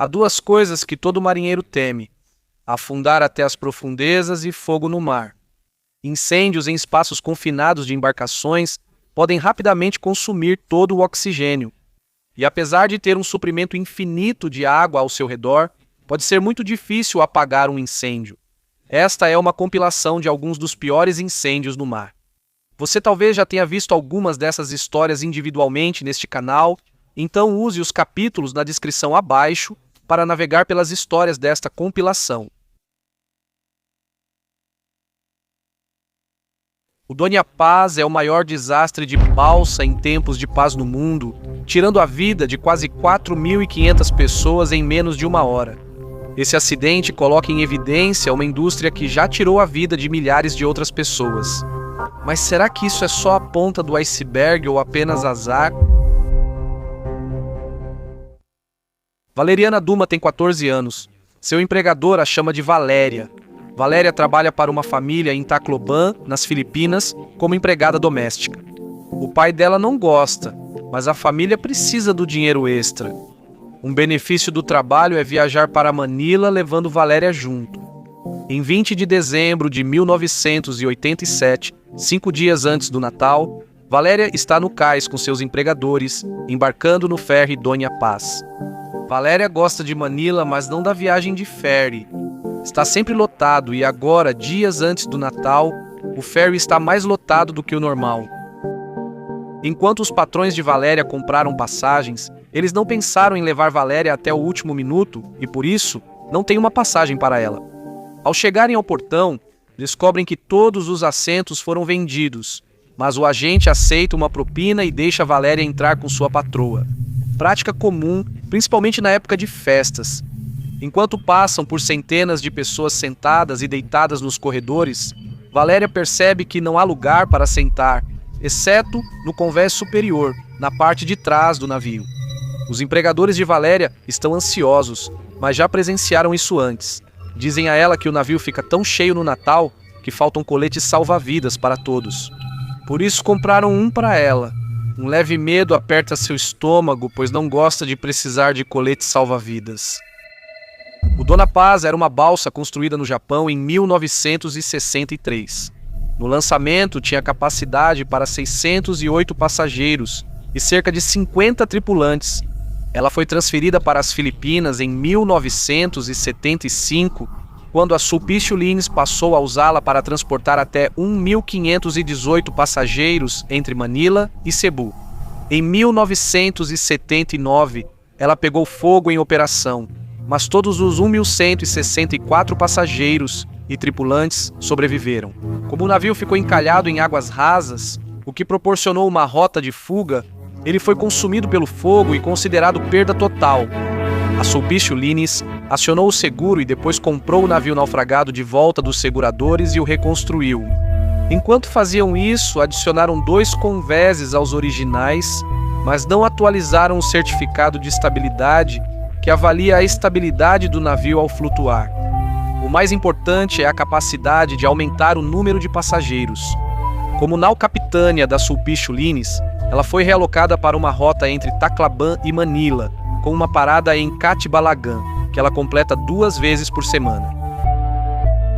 Há duas coisas que todo marinheiro teme: afundar até as profundezas e fogo no mar. Incêndios em espaços confinados de embarcações podem rapidamente consumir todo o oxigênio. E apesar de ter um suprimento infinito de água ao seu redor, pode ser muito difícil apagar um incêndio. Esta é uma compilação de alguns dos piores incêndios no mar. Você talvez já tenha visto algumas dessas histórias individualmente neste canal, então use os capítulos na descrição abaixo para navegar pelas histórias desta compilação. O Dona Paz é o maior desastre de balsa em tempos de paz no mundo, tirando a vida de quase 4.500 pessoas em menos de uma hora. Esse acidente coloca em evidência uma indústria que já tirou a vida de milhares de outras pessoas. Mas será que isso é só a ponta do iceberg ou apenas azar? Valeriana Duma tem 14 anos. Seu empregador a chama de Valéria. Valéria trabalha para uma família em Tacloban, nas Filipinas, como empregada doméstica. O pai dela não gosta, mas a família precisa do dinheiro extra. Um benefício do trabalho é viajar para Manila levando Valéria junto. Em 20 de dezembro de 1987, 5 dias antes do Natal, Valéria está no cais com seus empregadores, embarcando no ferry Dona Paz. Valéria gosta de Manila, mas não da viagem de ferry. Está sempre lotado e agora, dias antes do Natal, o ferry está mais lotado do que o normal. Enquanto os patrões de Valéria compraram passagens, eles não pensaram em levar Valéria até o último minuto e, por isso, não tem uma passagem para ela. Ao chegarem ao portão, descobrem que todos os assentos foram vendidos, mas o agente aceita uma propina e deixa Valéria entrar com sua patroa. Prática comum, principalmente na época de festas. Enquanto passam por centenas de pessoas sentadas e deitadas nos corredores, Valéria percebe que não há lugar para sentar, exceto no convés superior, na parte de trás do navio. Os empregadores de Valéria estão ansiosos, mas já presenciaram isso antes. Dizem a ela que o navio fica tão cheio no Natal que faltam coletes salva-vidas para todos. Por isso compraram um para ela. Um leve medo aperta seu estômago, pois não gosta de precisar de coletes salva-vidas. O Dona Paz era uma balsa construída no Japão em 1963. No lançamento, tinha capacidade para 608 passageiros e cerca de 50 tripulantes. Ela foi transferida para as Filipinas em 1975, quando a Sulpicio Lines passou a usá-la para transportar até 1.518 passageiros entre Manila e Cebu. Em 1979, ela pegou fogo em operação, mas todos os 1.164 passageiros e tripulantes sobreviveram. Como o navio ficou encalhado em águas rasas, o que proporcionou uma rota de fuga, ele foi consumido pelo fogo e considerado perda total. A Sulpicio Lines acionou o seguro e depois comprou o navio naufragado de volta dos seguradores e o reconstruiu. Enquanto faziam isso, adicionaram 2 convéses aos originais, mas não atualizaram o certificado de estabilidade que avalia a estabilidade do navio ao flutuar. O mais importante é a capacidade de aumentar o número de passageiros. Como nau capitânia da Sulpicio Lines, ela foi realocada para uma rota entre Tacloban e Manila, com uma parada em Catbalagan, que ela completa 2 vezes por semana.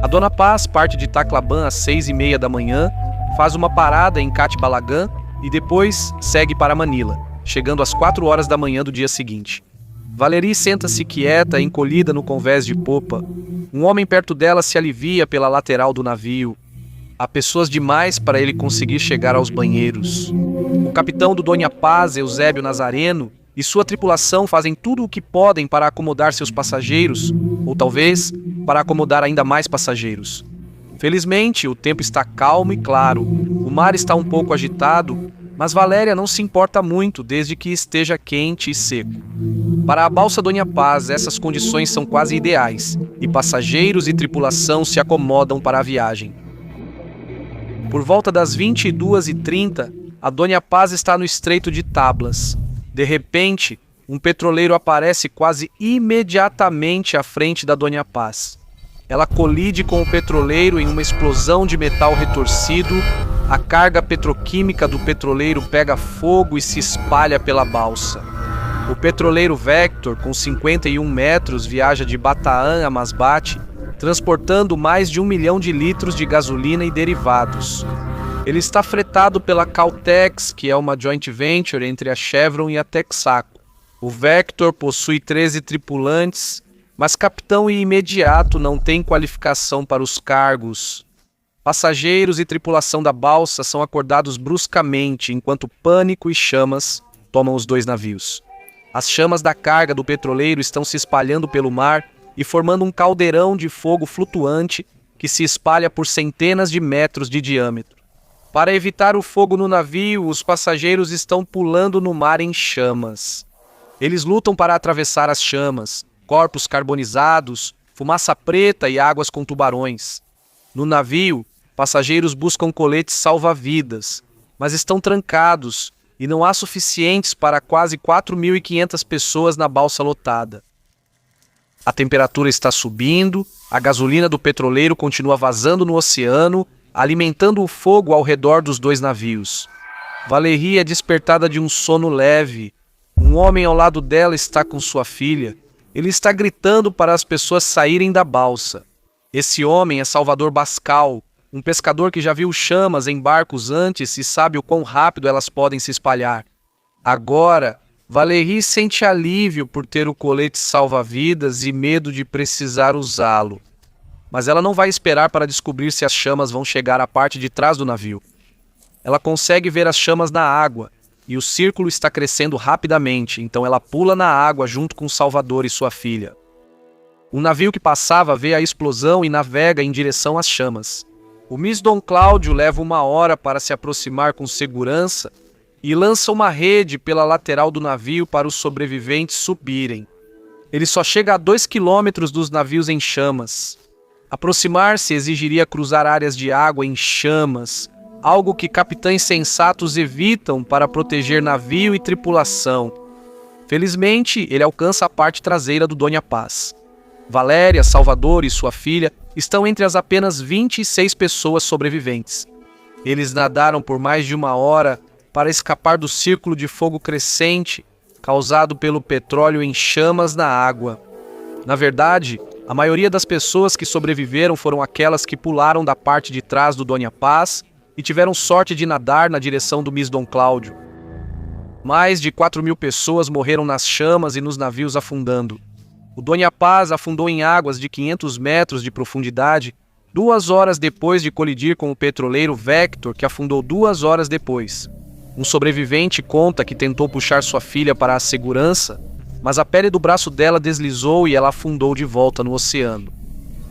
A Dona Paz parte de Tacloban às 6h30 da manhã, faz uma parada em Catbalagan e depois segue para Manila, chegando às 4 horas da manhã do dia seguinte. Valerie senta-se quieta, encolhida no convés de popa. Um homem perto dela se alivia pela lateral do navio. Há pessoas demais para ele conseguir chegar aos banheiros. O capitão do Dona Paz, Eusébio Nazareno, e sua tripulação fazem tudo o que podem para acomodar seus passageiros, ou talvez para acomodar ainda mais passageiros. Felizmente, o tempo está calmo e claro. O mar está um pouco agitado, mas Valéria não se importa muito desde que esteja quente e seco. Para a balsa Dona Paz, essas condições são quase ideais, e passageiros e tripulação se acomodam para a viagem. Por volta das 22h30, a Dona Paz está no Estreito de Tablas. De repente, um petroleiro aparece quase imediatamente à frente da Dona Paz. Ela colide com o petroleiro em uma explosão de metal retorcido. A carga petroquímica do petroleiro pega fogo e se espalha pela balsa. O petroleiro Vector, com 51 metros, viaja de Bataan a Masbate, transportando mais de 1 milhão de litros de gasolina e derivados. Ele está fretado pela Caltex, que é uma joint venture entre a Chevron e a Texaco. O Vector possui 13 tripulantes, mas capitão e imediato não tem qualificação para os cargos. Passageiros e tripulação da balsa são acordados bruscamente enquanto pânico e chamas tomam os dois navios. As chamas da carga do petroleiro estão se espalhando pelo mar e formando um caldeirão de fogo flutuante que se espalha por centenas de metros de diâmetro. Para evitar o fogo no navio, os passageiros estão pulando no mar em chamas. Eles lutam para atravessar as chamas, corpos carbonizados, fumaça preta e águas com tubarões. No navio, passageiros buscam coletes salva-vidas, mas estão trancados e não há suficientes para quase 4.500 pessoas na balsa lotada. A temperatura está subindo, a gasolina do petroleiro continua vazando no oceano, alimentando o fogo ao redor dos dois navios. Valérie é despertada de um sono leve. Um homem ao lado dela está com sua filha. Ele está gritando para as pessoas saírem da balsa. Esse homem é Salvador Bascal, um pescador que já viu chamas em barcos antes e sabe o quão rápido elas podem se espalhar. Agora, Valérie sente alívio por ter o colete salva-vidas e medo de precisar usá-lo. Mas ela não vai esperar para descobrir se as chamas vão chegar à parte de trás do navio. Ela consegue ver as chamas na água, e o círculo está crescendo rapidamente, então ela pula na água junto com Salvador e sua filha. Um navio que passava vê a explosão e navega em direção às chamas. O Miss Dom Cláudio leva 1 hora para se aproximar com segurança e lança uma rede pela lateral do navio para os sobreviventes subirem. Ele só chega a 2 quilômetros dos navios em chamas. Aproximar-se exigiria cruzar áreas de água em chamas, algo que capitães sensatos evitam para proteger navio e tripulação. Felizmente, ele alcança a parte traseira do Dona Paz. Valéria, Salvador e sua filha estão entre as apenas 26 pessoas sobreviventes. Eles nadaram por mais de 1 hora para escapar do círculo de fogo crescente causado pelo petróleo em chamas na água. Na verdade, a maioria das pessoas que sobreviveram foram aquelas que pularam da parte de trás do Dona Paz e tiveram sorte de nadar na direção do Miss Dom Cláudio. Mais de 4.000 pessoas morreram nas chamas e nos navios afundando. O Dona Paz afundou em águas de 500 metros de profundidade 2 horas depois de colidir com o petroleiro Vector, que afundou 2 horas depois. Um sobrevivente conta que tentou puxar sua filha para a segurança, mas a pele do braço dela deslizou e ela afundou de volta no oceano.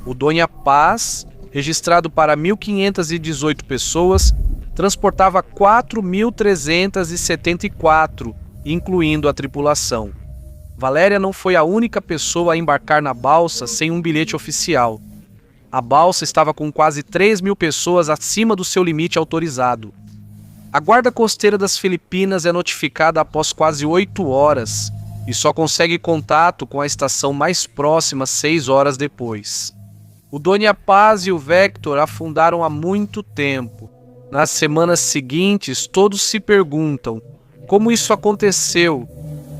O Dona Paz, registrado para 1.518 pessoas, transportava 4.374, incluindo a tripulação. Valéria não foi a única pessoa a embarcar na balsa sem um bilhete oficial. A balsa estava com quase 3.000 pessoas acima do seu limite autorizado. A guarda costeira das Filipinas é notificada após quase 8 horas e só consegue contato com a estação mais próxima 6 horas depois. O Dona Paz e o Vector afundaram há muito tempo. Nas semanas seguintes, todos se perguntam como isso aconteceu.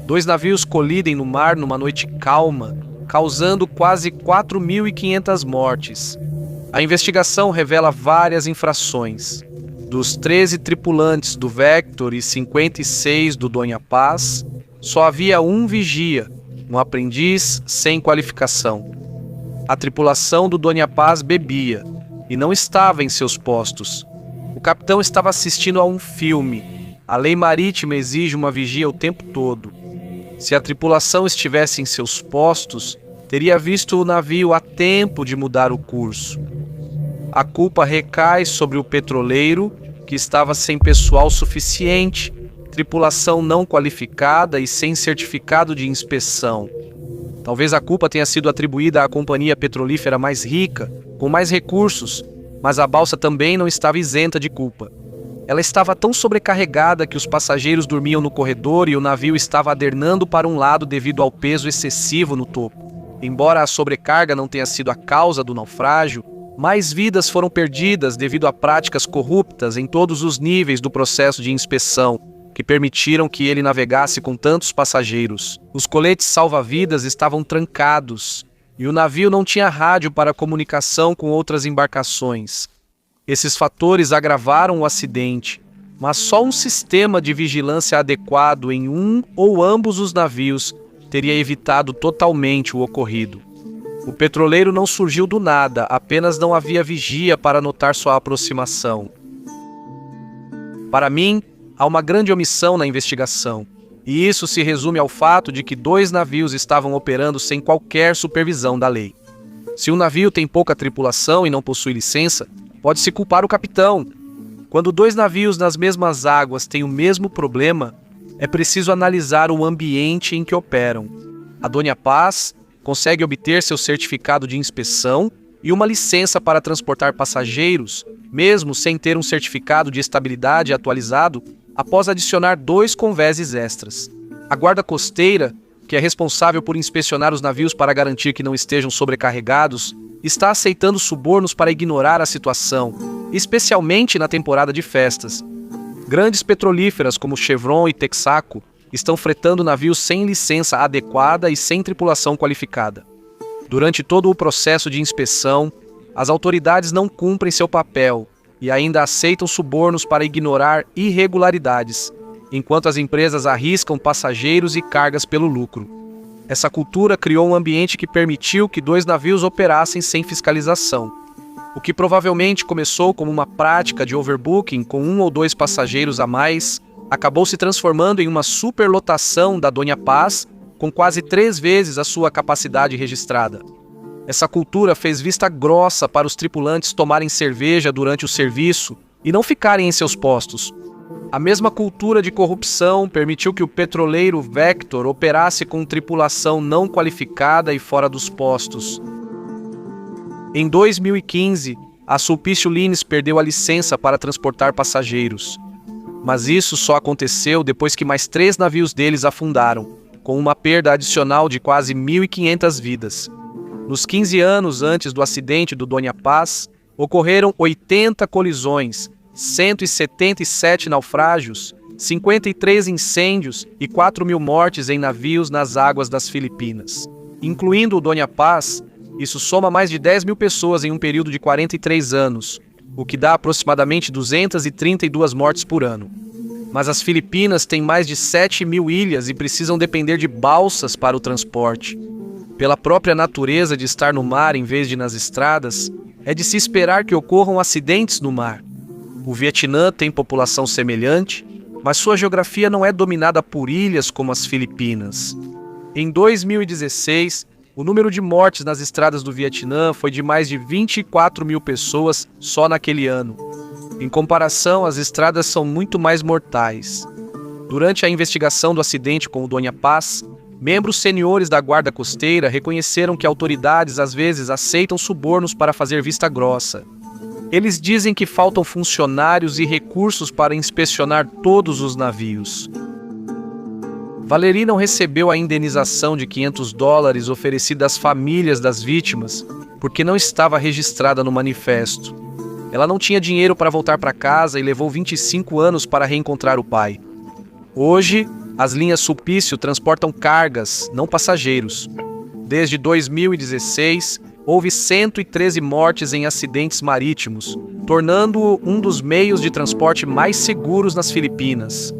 2 navios colidem no mar numa noite calma, causando quase 4.500 mortes. A investigação revela várias infrações. Dos 13 tripulantes do Vector e 56 do Dona Paz, só havia um vigia, um aprendiz sem qualificação. A tripulação do Dona Paz bebia e não estava em seus postos. O capitão estava assistindo a um filme. A lei marítima exige uma vigia o tempo todo. Se a tripulação estivesse em seus postos, teria visto o navio a tempo de mudar o curso. A culpa recai sobre o petroleiro, que estava sem pessoal suficiente, tripulação não qualificada e sem certificado de inspeção. Talvez a culpa tenha sido atribuída à companhia petrolífera mais rica, com mais recursos, mas a balsa também não estava isenta de culpa. Ela estava tão sobrecarregada que os passageiros dormiam no corredor e o navio estava adernando para um lado devido ao peso excessivo no topo. Embora a sobrecarga não tenha sido a causa do naufrágio, mais vidas foram perdidas devido a práticas corruptas em todos os níveis do processo de inspeção, que permitiram que ele navegasse com tantos passageiros. Os coletes salva-vidas estavam trancados e o navio não tinha rádio para comunicação com outras embarcações. Esses fatores agravaram o acidente, mas só um sistema de vigilância adequado em um ou ambos os navios teria evitado totalmente o ocorrido. O petroleiro não surgiu do nada, apenas não havia vigia para notar sua aproximação. Para mim, há uma grande omissão na investigação, e isso se resume ao fato de que 2 navios estavam operando sem qualquer supervisão da lei. Se um navio tem pouca tripulação e não possui licença, pode-se culpar o capitão. Quando 2 navios nas mesmas águas têm o mesmo problema, é preciso analisar o ambiente em que operam. A Dona Paz consegue obter seu certificado de inspeção e uma licença para transportar passageiros, mesmo sem ter um certificado de estabilidade atualizado, após adicionar 2 convéses extras. A guarda costeira, que é responsável por inspecionar os navios para garantir que não estejam sobrecarregados, está aceitando subornos para ignorar a situação, especialmente na temporada de festas. Grandes petrolíferas como Chevron e Texaco estão fretando navios sem licença adequada e sem tripulação qualificada. Durante todo o processo de inspeção, as autoridades não cumprem seu papel e ainda aceitam subornos para ignorar irregularidades, enquanto as empresas arriscam passageiros e cargas pelo lucro. Essa cultura criou um ambiente que permitiu que 2 navios operassem sem fiscalização. O que provavelmente começou como uma prática de overbooking com 1 ou 2 passageiros a mais, acabou se transformando em uma superlotação da Dona Paz, com quase 3 vezes a sua capacidade registrada. Essa cultura fez vista grossa para os tripulantes tomarem cerveja durante o serviço e não ficarem em seus postos. A mesma cultura de corrupção permitiu que o petroleiro Vector operasse com tripulação não qualificada e fora dos postos. Em 2015, a Sulpício Lines perdeu a licença para transportar passageiros. Mas isso só aconteceu depois que mais 3 navios deles afundaram, com uma perda adicional de quase 1.500 vidas. Nos 15 anos antes do acidente do Dona Paz, ocorreram 80 colisões, 177 naufrágios, 53 incêndios e 4.000 mortes em navios nas águas das Filipinas. Incluindo o Dona Paz, isso soma mais de 10.000 pessoas em um período de 43 anos, o que dá aproximadamente 232 mortes por ano. Mas as Filipinas têm mais de 7.000 ilhas e precisam depender de balsas para o transporte. Pela própria natureza de estar no mar em vez de nas estradas, é de se esperar que ocorram acidentes no mar. O Vietnã tem população semelhante, mas sua geografia não é dominada por ilhas como as Filipinas. Em 2016, o número de mortes nas estradas do Vietnã foi de mais de 24.000 pessoas só naquele ano. Em comparação, as estradas são muito mais mortais. Durante a investigação do acidente com o Dona Paz, membros seniores da Guarda Costeira reconheceram que autoridades às vezes aceitam subornos para fazer vista grossa. Eles dizem que faltam funcionários e recursos para inspecionar todos os navios. Valerie não recebeu a indenização de $500 oferecida às famílias das vítimas porque não estava registrada no manifesto. Ela não tinha dinheiro para voltar para casa e levou 25 anos para reencontrar o pai. Hoje, as linhas Sulpício transportam cargas, não passageiros. Desde 2016, houve 113 mortes em acidentes marítimos, tornando-o um dos meios de transporte mais seguros nas Filipinas.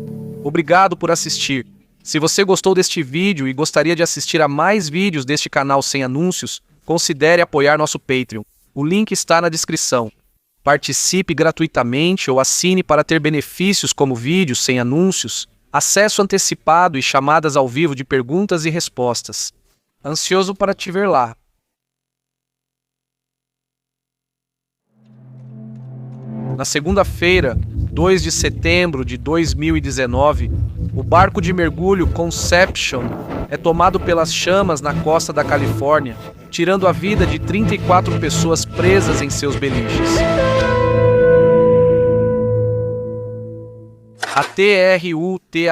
Obrigado por assistir. Se você gostou deste vídeo e gostaria de assistir a mais vídeos deste canal sem anúncios, considere apoiar nosso Patreon. O link está na descrição. Participe gratuitamente ou assine para ter benefícios como vídeos sem anúncios, acesso antecipado e chamadas ao vivo de perguntas e respostas. Ansioso para te ver lá. Na segunda-feira, 2 de setembro de 2019, o barco de mergulho Conception é tomado pelas chamas na costa da Califórnia, tirando a vida de 34 pessoas presas em seus beliches. A TRUTH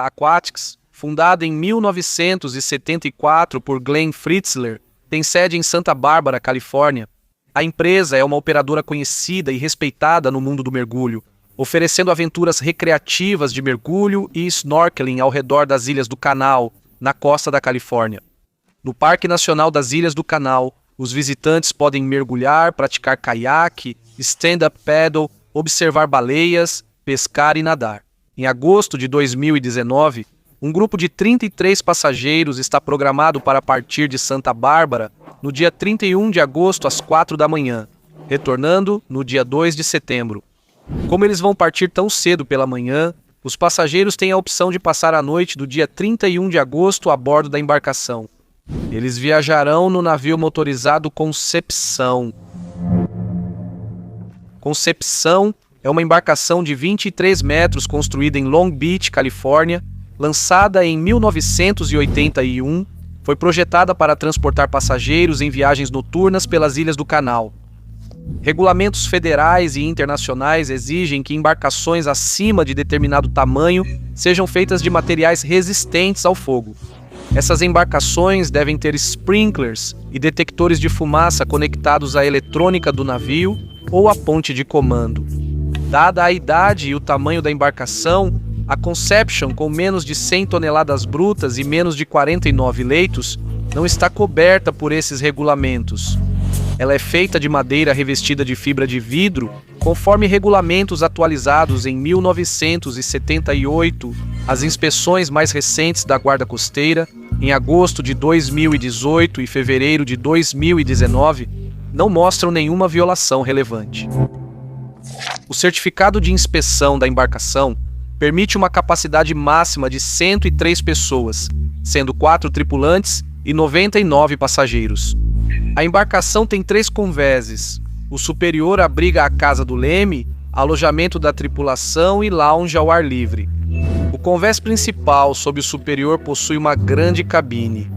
Aquatics, fundada em 1974 por Glenn Fritzler, tem sede em Santa Bárbara, Califórnia. A empresa é uma operadora conhecida e respeitada no mundo do mergulho, oferecendo aventuras recreativas de mergulho e snorkeling ao redor das Ilhas do Canal, na costa da Califórnia. No Parque Nacional das Ilhas do Canal, os visitantes podem mergulhar, praticar caiaque, stand-up paddle, observar baleias, pescar e nadar. Em agosto de 2019, um grupo de 33 passageiros está programado para partir de Santa Bárbara no dia 31 de agosto às 4 da manhã, retornando no dia 2 de setembro. Como eles vão partir tão cedo pela manhã, os passageiros têm a opção de passar a noite do dia 31 de agosto a bordo da embarcação. Eles viajarão no navio motorizado Concepção. Concepção é uma embarcação de 23 metros construída em Long Beach, Califórnia, lançada em 1981, foi projetada para transportar passageiros em viagens noturnas pelas Ilhas do Canal. Regulamentos federais e internacionais exigem que embarcações acima de determinado tamanho sejam feitas de materiais resistentes ao fogo. Essas embarcações devem ter sprinklers e detectores de fumaça conectados à eletrônica do navio ou à ponte de comando. Dada a idade e o tamanho da embarcação, a Conception, com menos de 100 toneladas brutas e menos de 49 leitos, não está coberta por esses regulamentos. Ela é feita de madeira revestida de fibra de vidro, conforme regulamentos atualizados em 1978, as inspeções mais recentes da Guarda Costeira, em agosto de 2018 e fevereiro de 2019, não mostram nenhuma violação relevante. O certificado de inspeção da embarcação permite uma capacidade máxima de 103 pessoas, sendo 4 tripulantes e 99 passageiros. A embarcação tem 3 convéses. O superior abriga a casa do leme, alojamento da tripulação e lounge ao ar livre. O convés principal, sob o superior, possui uma grande cabine.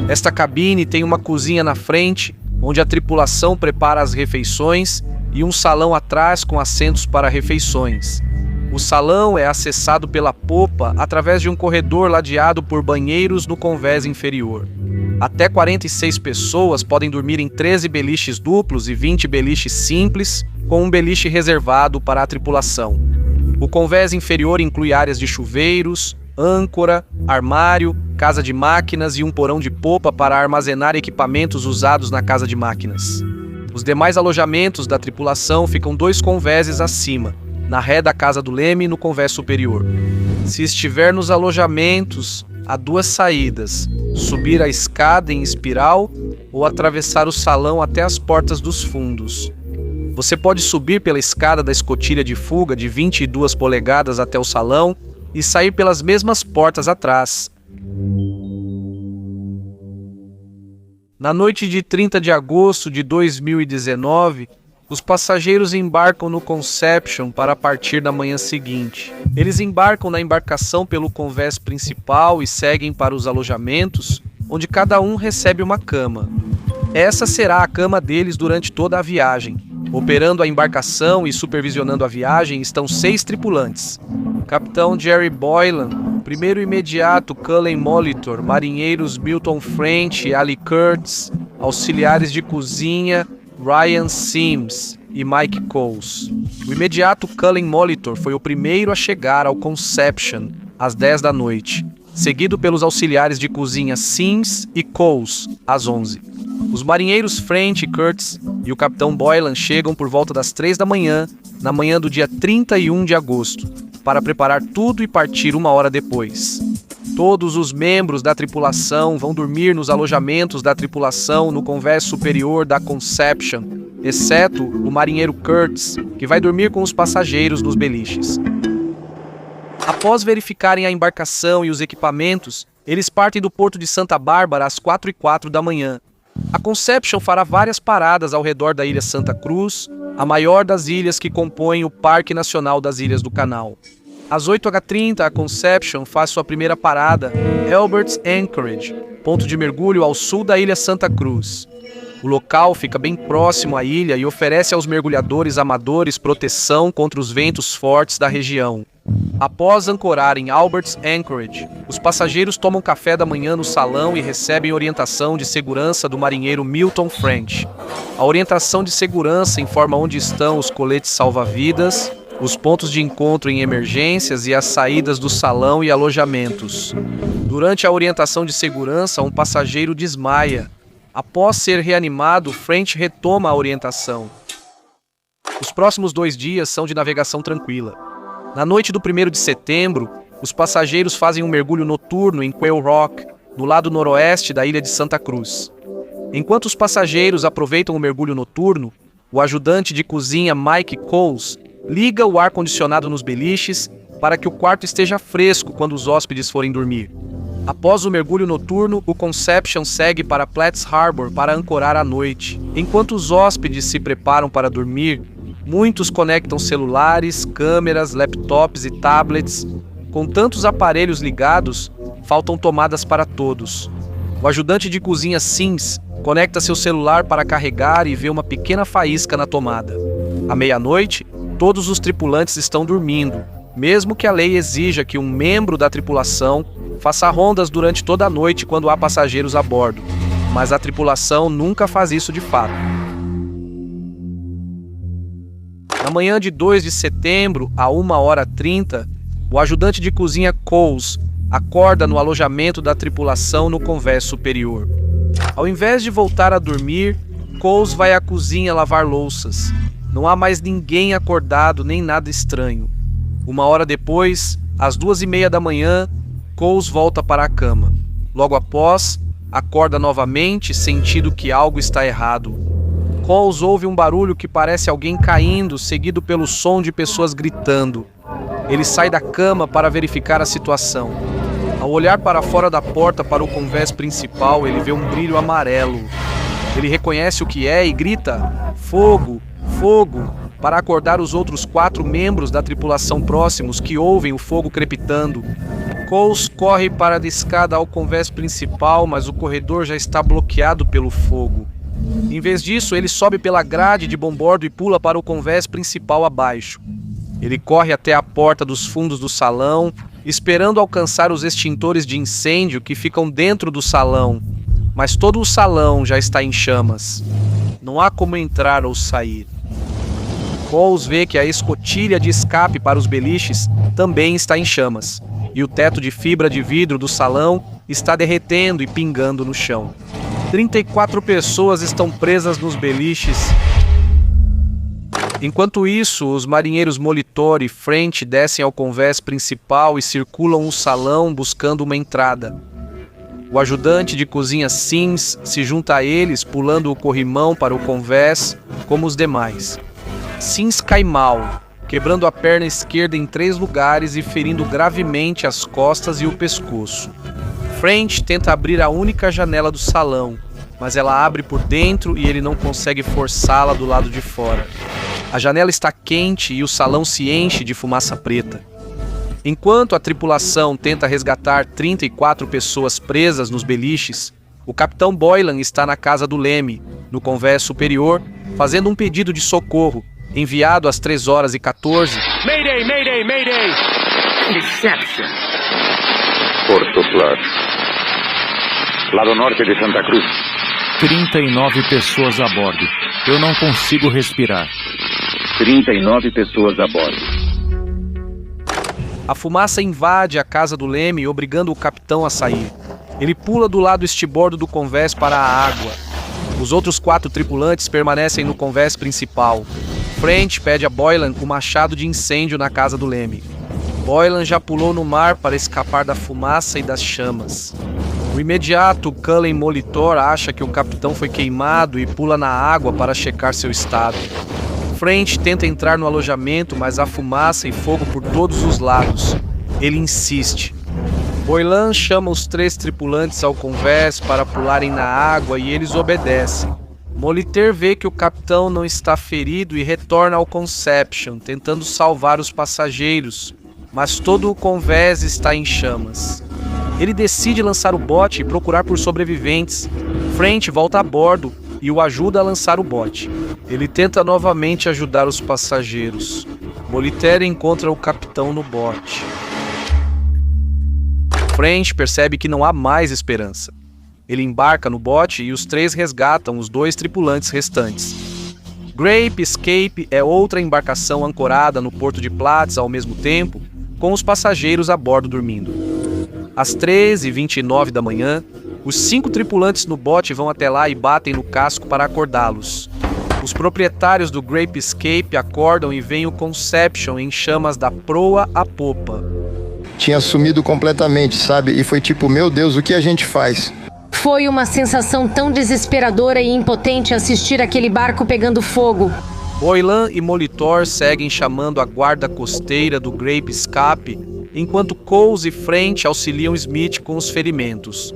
Esta cabine tem uma cozinha na frente, onde a tripulação prepara as refeições, e um salão atrás com assentos para refeições. O salão é acessado pela popa através de um corredor ladeado por banheiros no convés inferior. Até 46 pessoas podem dormir em 13 beliches duplos e 20 beliches simples, com um beliche reservado para a tripulação. O convés inferior inclui áreas de chuveiros, âncora, armário, casa de máquinas e um porão de popa para armazenar equipamentos usados na casa de máquinas. Os demais alojamentos da tripulação ficam 2 convéses acima, na ré da casa do leme e no convés superior. Se estiver nos alojamentos, há 2 saídas: subir a escada em espiral ou atravessar o salão até as portas dos fundos. Você pode subir pela escada da escotilha de fuga de 22 polegadas até o salão e sair pelas mesmas portas atrás. Na noite de 30 de agosto de 2019, os passageiros embarcam no Conception para partir na manhã seguinte. Eles embarcam na embarcação pelo convés principal e seguem para os alojamentos, onde cada um recebe uma cama. Essa será a cama deles durante toda a viagem. Operando a embarcação e supervisionando a viagem estão 6 tripulantes: Capitão Jerry Boylan, primeiro imediato Cullen Molitor, marinheiros Milton French e Ali Kurtz, auxiliares de cozinha Ryan Sims e Mike Coles. O imediato Cullen Molitor foi o primeiro a chegar ao Conception às 10 da noite, seguido pelos auxiliares de cozinha Sims e Coles às 11. Os marinheiros French e Kurtz e o capitão Boylan chegam por volta das 3 da manhã, na manhã do dia 31 de agosto, para preparar tudo e partir 1 hora depois. Todos os membros da tripulação vão dormir nos alojamentos da tripulação no convés superior da Conception, exceto o marinheiro Kurtz, que vai dormir com os passageiros nos beliches. Após verificarem a embarcação e os equipamentos, eles partem do porto de Santa Bárbara às 4h04 da manhã. A Conception fará várias paradas ao redor da Ilha Santa Cruz, a maior das ilhas que compõem o Parque Nacional das Ilhas do Canal. Às 8h30, a Conception faz sua primeira parada, Albert's Anchorage, ponto de mergulho ao sul da Ilha Santa Cruz. O local fica bem próximo à ilha e oferece aos mergulhadores amadores proteção contra os ventos fortes da região. Após ancorar em Albert's Anchorage, os passageiros tomam café da manhã no salão e recebem orientação de segurança do marinheiro Milton French. A orientação de segurança informa onde estão os coletes salva-vidas, os pontos de encontro em emergências e as saídas do salão e alojamentos. Durante a orientação de segurança, um passageiro desmaia. Após ser reanimado, French retoma a orientação. Os próximos 2 dias são de navegação tranquila. Na noite do 1º de setembro, os passageiros fazem um mergulho noturno em Quail Rock, no lado noroeste da ilha de Santa Cruz. Enquanto os passageiros aproveitam o mergulho noturno, o ajudante de cozinha Mike Coles liga o ar-condicionado nos beliches para que o quarto esteja fresco quando os hóspedes forem dormir. Após o mergulho noturno, o Conception segue para Platts Harbor para ancorar à noite. Enquanto os hóspedes se preparam para dormir, muitos conectam celulares, câmeras, laptops e tablets. Com tantos aparelhos ligados, faltam tomadas para todos. O ajudante de cozinha Sims conecta seu celular para carregar e vê uma pequena faísca na tomada. À meia-noite, todos os tripulantes estão dormindo, mesmo que a lei exija que um membro da tripulação faça rondas durante toda a noite quando há passageiros a bordo. Mas a tripulação nunca faz isso de fato. Na manhã de 2 de setembro, a 1h30, o ajudante de cozinha Coles acorda no alojamento da tripulação no convés superior. Ao invés de voltar a dormir, Coles vai à cozinha lavar louças. Não há mais ninguém acordado nem nada estranho. 1 hora depois, às 2h30 da manhã, Coles volta para a cama. Logo após, acorda novamente, sentindo que algo está errado. Coles ouve um barulho que parece alguém caindo, seguido pelo som de pessoas gritando. Ele sai da cama para verificar a situação. Ao olhar para fora da porta para o convés principal, ele vê um brilho amarelo. Ele reconhece o que é e grita: "Fogo! Fogo!", para acordar os outros 4 membros da tripulação próximos que ouvem o fogo crepitando. Coles corre para a escada ao convés principal, mas o corredor já está bloqueado pelo fogo. Em vez disso, ele sobe pela grade de bombordo e pula para o convés principal abaixo. Ele corre até a porta dos fundos do salão, esperando alcançar os extintores de incêndio que ficam dentro do salão, mas todo o salão já está em chamas. Não há como entrar ou sair. Coles vê que a escotilha de escape para os beliches também está em chamas, e o teto de fibra de vidro do salão está derretendo e pingando no chão. 34 pessoas estão presas nos beliches. Enquanto isso, os marinheiros Molitor e French descem ao convés principal e circulam o salão buscando uma entrada. O ajudante de cozinha Sims se junta a eles, pulando o corrimão para o convés, como os demais. Sims cai mal, quebrando a perna esquerda em 3 lugares e ferindo gravemente as costas e o pescoço. French tenta abrir a única janela do salão, mas ela abre por dentro e ele não consegue forçá-la do lado de fora. A janela está quente e o salão se enche de fumaça preta. Enquanto a tripulação tenta resgatar 34 pessoas presas nos beliches, o capitão Boylan está na casa do leme, no convés superior, fazendo um pedido de socorro, enviado às 3h14. Mayday, mayday, mayday! Deception. Porto Claro. Lado norte de Santa Cruz. 39 pessoas a bordo. Eu não consigo respirar. 39 pessoas a bordo. A fumaça invade a casa do leme, obrigando o capitão a sair. Ele pula do lado estibordo do convés para a água. Os outros 4 tripulantes permanecem no convés principal. French pede a Boylan o machado de incêndio na casa do leme. Boylan já pulou no mar para escapar da fumaça e das chamas. No imediato, Cullen Molitor acha que o capitão foi queimado e pula na água para checar seu estado. French tenta entrar no alojamento, mas há fumaça e fogo por todos os lados. Ele insiste. Boylan chama os 3 tripulantes ao convés para pularem na água e eles obedecem. Molitor vê que o capitão não está ferido e retorna ao Conception, tentando salvar os passageiros, mas todo o convés está em chamas. Ele decide lançar o bote e procurar por sobreviventes. French volta a bordo e o ajuda a lançar o bote. Ele tenta novamente ajudar os passageiros. Molitor encontra o capitão no bote. French percebe que não há mais esperança. Ele embarca no bote e os 3 resgatam os 2 tripulantes restantes. Grape Escape é outra embarcação ancorada no porto de Platts ao mesmo tempo, com os passageiros a bordo dormindo. Às 13h29 da manhã, os 5 tripulantes no bote vão até lá e batem no casco para acordá-los. Os proprietários do Grape Escape acordam e veem o Conception em chamas da proa à popa. Tinha sumido completamente, sabe? E foi tipo, meu Deus, o que a gente faz? Foi uma sensação tão desesperadora e impotente assistir aquele barco pegando fogo. Boylan e Molitor seguem chamando a guarda costeira do Grape Escape, enquanto Coles e French auxiliam Smith com os ferimentos.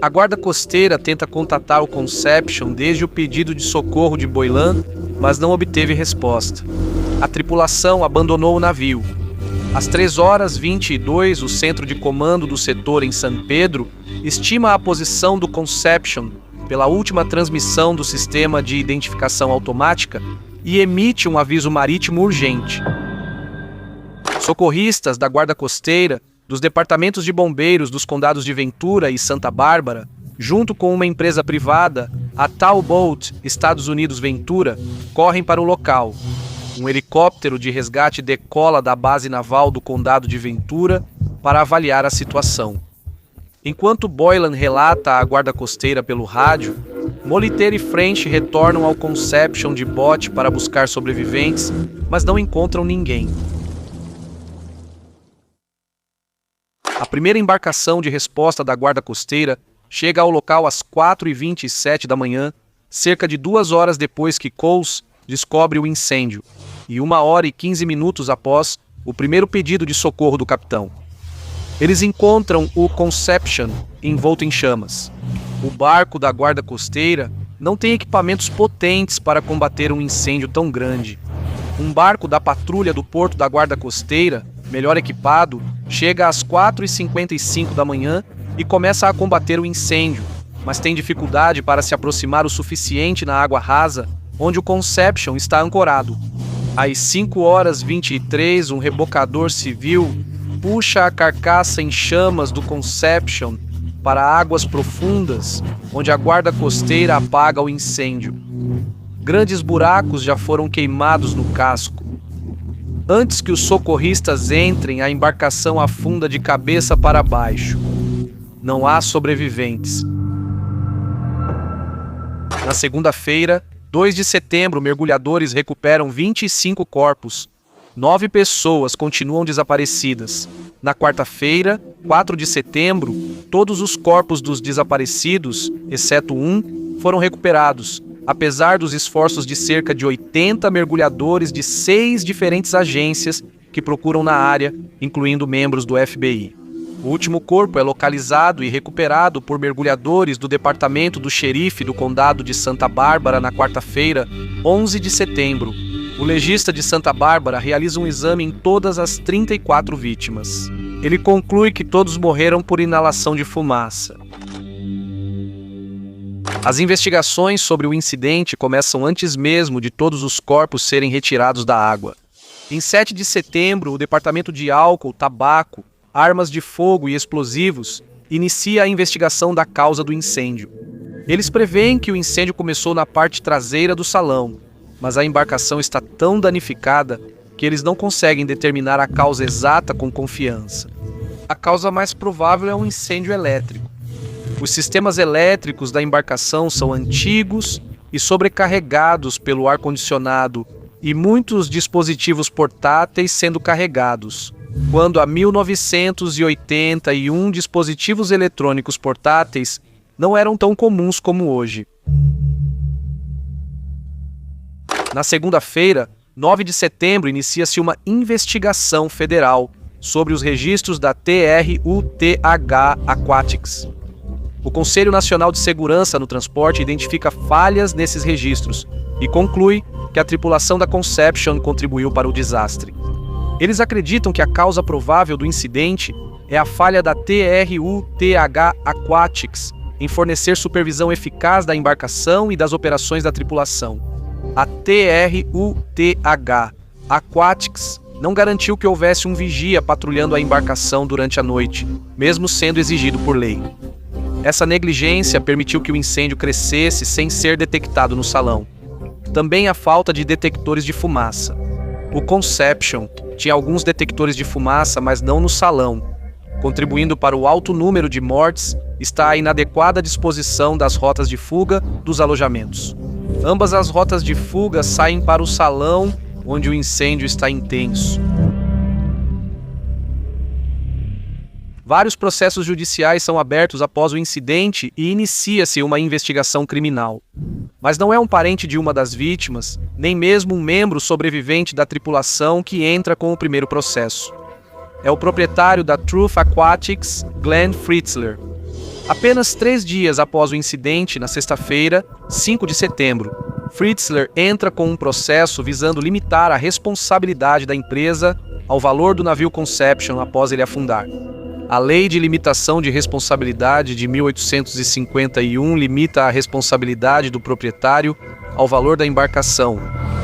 A guarda costeira tenta contatar o Conception desde o pedido de socorro de Boylan, mas não obteve resposta. A tripulação abandonou o navio. Às 3h22, o centro de comando do setor em San Pedro estima a posição do Conception pela última transmissão do sistema de identificação automática e emite um aviso marítimo urgente. Socorristas da Guarda Costeira, dos departamentos de bombeiros dos condados de Ventura e Santa Bárbara, junto com uma empresa privada, a Talbot Estados Unidos Ventura, correm para o local. Um helicóptero de resgate decola da base naval do condado de Ventura para avaliar a situação. Enquanto Boylan relata à guarda costeira pelo rádio, Molitor e French retornam ao Conception de bote para buscar sobreviventes, mas não encontram ninguém. A primeira embarcação de resposta da guarda costeira chega ao local às 4h27 da manhã, cerca de 2 horas depois que Coles descobre o incêndio, e 1h15 após o primeiro pedido de socorro do capitão. Eles encontram o Conception envolto em chamas. O barco da guarda costeira não tem equipamentos potentes para combater um incêndio tão grande. Um barco da patrulha do porto da guarda costeira, melhor equipado, chega às 4h55 da manhã e começa a combater o incêndio, mas tem dificuldade para se aproximar o suficiente na água rasa, onde o Conception está ancorado. Às 5h23, um rebocador civil puxa a carcaça em chamas do Conception para águas profundas, onde a guarda costeira apaga o incêndio. Grandes buracos já foram queimados no casco. Antes que os socorristas entrem, a embarcação afunda de cabeça para baixo. Não há sobreviventes. Na segunda-feira, 2 de setembro, mergulhadores recuperam 25 corpos. 9 pessoas continuam desaparecidas. Na quarta-feira, 4 de setembro, todos os corpos dos desaparecidos, exceto um, foram recuperados, apesar dos esforços de cerca de 80 mergulhadores de 6 diferentes agências que procuram na área, incluindo membros do FBI. O último corpo é localizado e recuperado por mergulhadores do departamento do xerife do condado de Santa Bárbara na quarta-feira, 11 de setembro. O legista de Santa Bárbara realiza um exame em todas as 34 vítimas. Ele conclui que todos morreram por inalação de fumaça. As investigações sobre o incidente começam antes mesmo de todos os corpos serem retirados da água. Em 7 de setembro, o Departamento de Álcool, Tabaco, Armas de Fogo e Explosivos inicia a investigação da causa do incêndio. Eles preveem que o incêndio começou na parte traseira do salão, mas a embarcação está tão danificada que eles não conseguem determinar a causa exata com confiança. A causa mais provável é um incêndio elétrico. Os sistemas elétricos da embarcação são antigos e sobrecarregados pelo ar-condicionado e muitos dispositivos portáteis sendo carregados, quando há 1981 dispositivos eletrônicos portáteis não eram tão comuns como hoje. Na segunda-feira, 9 de setembro, inicia-se uma investigação federal sobre os registros da TRUTH Aquatics. O Conselho Nacional de Segurança no Transporte identifica falhas nesses registros e conclui que a tripulação da Conception contribuiu para o desastre. Eles acreditam que a causa provável do incidente é a falha da TRUTH Aquatics em fornecer supervisão eficaz da embarcação e das operações da tripulação. A TRUTH Aquatics não garantiu que houvesse um vigia patrulhando a embarcação durante a noite, mesmo sendo exigido por lei. Essa negligência permitiu que o incêndio crescesse sem ser detectado no salão. também a falta de detectores de fumaça. O Conception tinha alguns detectores de fumaça, mas não no salão. Contribuindo para o alto número de mortes está a inadequada disposição das rotas de fuga dos alojamentos. Ambas as rotas de fuga saem para o salão, onde o incêndio está intenso. Vários processos judiciais são abertos após o incidente e inicia-se uma investigação criminal. Mas não é um parente de uma das vítimas, nem mesmo um membro sobrevivente da tripulação que entra com o primeiro processo. É o proprietário da Truth Aquatics, Glenn Fritzler. Apenas 3 dias após o incidente, na sexta-feira, 5 de setembro, Fritzler entra com um processo visando limitar a responsabilidade da empresa ao valor do navio Conception após ele afundar. A Lei de Limitação de Responsabilidade de 1851 limita a responsabilidade do proprietário ao valor da embarcação.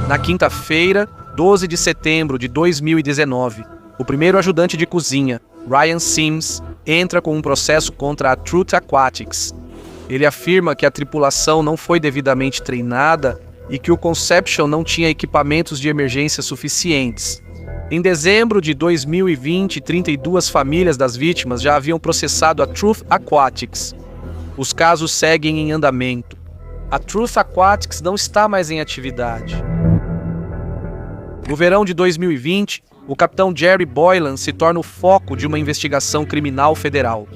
Na quinta-feira, 12 de setembro de 2019, o primeiro ajudante de cozinha, Ryan Sims, entra com um processo contra a Truth Aquatics. Ele afirma que a tripulação não foi devidamente treinada e que o Conception não tinha equipamentos de emergência suficientes. Em dezembro de 2020, 32 famílias das vítimas já haviam processado a Truth Aquatics. Os casos seguem em andamento. A Truth Aquatics não está mais em atividade. No verão de 2020, o capitão Jerry Boylan se torna o foco de uma investigação criminal federal.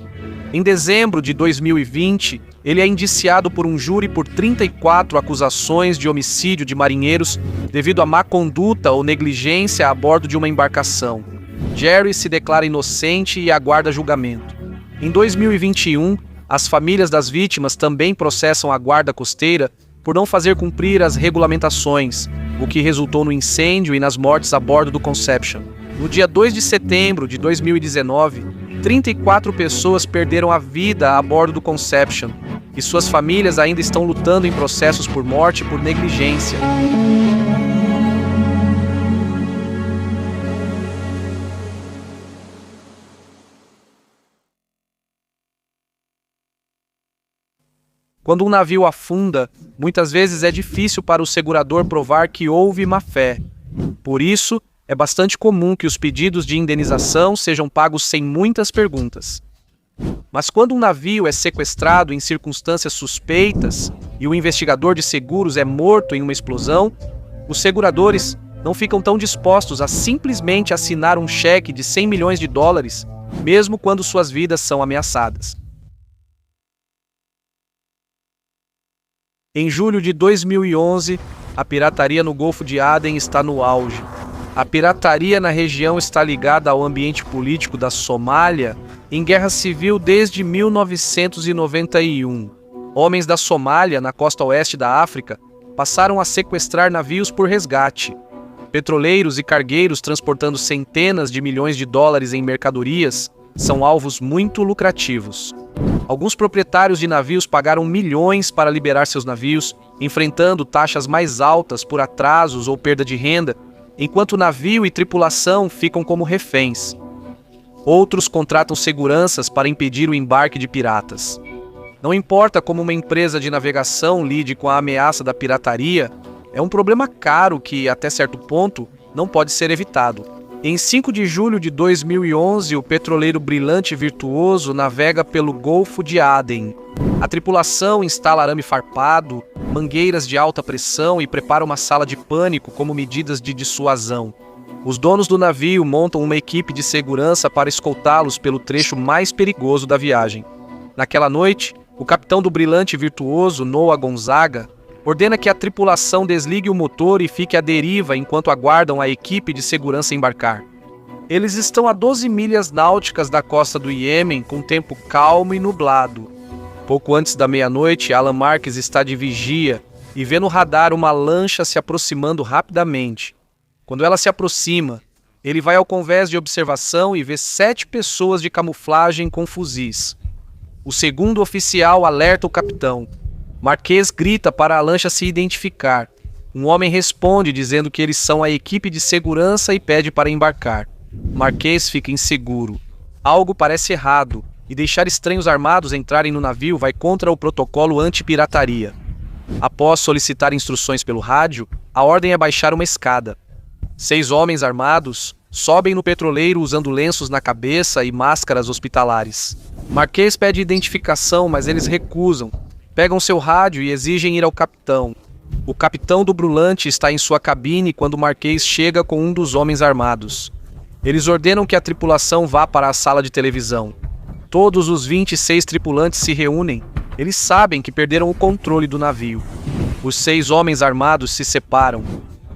Em dezembro de 2020, ele é indiciado por um júri por 34 acusações de homicídio de marinheiros devido a má conduta ou negligência a bordo de uma embarcação. Jerry se declara inocente e aguarda julgamento. Em 2021, as famílias das vítimas também processam a guarda costeira por não fazer cumprir as regulamentações, o que resultou no incêndio e nas mortes a bordo do Conception. No dia 2 de setembro de 2019, 34 pessoas perderam a vida a bordo do Conception e suas famílias ainda estão lutando em processos por morte e por negligência. Quando um navio afunda, muitas vezes é difícil para o segurador provar que houve má-fé. Por isso, é bastante comum que os pedidos de indenização sejam pagos sem muitas perguntas. Mas quando um navio é sequestrado em circunstâncias suspeitas e o investigador de seguros é morto em uma explosão, os seguradores não ficam tão dispostos a simplesmente assinar um cheque de 100 milhões de dólares, mesmo quando suas vidas são ameaçadas. Em julho de 2011, a pirataria no Golfo de Aden está no auge. A pirataria na região está ligada ao ambiente político da Somália em guerra civil desde 1991. Homens da Somália, na costa oeste da África, passaram a sequestrar navios por resgate. Petroleiros e cargueiros transportando centenas de milhões de dólares em mercadorias são alvos muito lucrativos. Alguns proprietários de navios pagaram milhões para liberar seus navios, enfrentando taxas mais altas por atrasos ou perda de renda, enquanto o navio e tripulação ficam como reféns. Outros contratam seguranças para impedir o embarque de piratas. Não importa como uma empresa de navegação lide com a ameaça da pirataria, é um problema caro que, até certo ponto, não pode ser evitado. Em 5 de julho de 2011, o petroleiro Brilhante Virtuoso navega pelo Golfo de Aden. A tripulação instala arame farpado, mangueiras de alta pressão e prepara uma sala de pânico como medidas de dissuasão. Os donos do navio montam uma equipe de segurança para escoltá-los pelo trecho mais perigoso da viagem. Naquela noite, o capitão do Brilhante Virtuoso, Noah Gonzaga, ordena que a tripulação desligue o motor e fique à deriva enquanto aguardam a equipe de segurança embarcar. Eles estão a 12 milhas náuticas da costa do Iêmen, com tempo calmo e nublado. Pouco antes da meia-noite, Alan Marques está de vigia e vê no radar uma lancha se aproximando rapidamente. Quando ela se aproxima, ele vai ao convés de observação e vê 7 pessoas de camuflagem com fuzis. O segundo oficial alerta o capitão. Marquês grita para a lancha se identificar. Um homem responde dizendo que eles são a equipe de segurança e pede para embarcar. Marquês fica inseguro. Algo parece errado, e deixar estranhos armados entrarem no navio vai contra o protocolo anti-pirataria. Após solicitar instruções pelo rádio, a ordem é baixar uma escada. 6 homens armados sobem no petroleiro usando lenços na cabeça e máscaras hospitalares. Marquês pede identificação, mas eles recusam. Pegam seu rádio e exigem ir ao capitão. O capitão do Brulante está em sua cabine quando Marquês chega com um dos homens armados. Eles ordenam que a tripulação vá para a sala de televisão. Todos os 26 tripulantes se reúnem. Eles sabem que perderam o controle do navio. Os 6 homens armados se separam.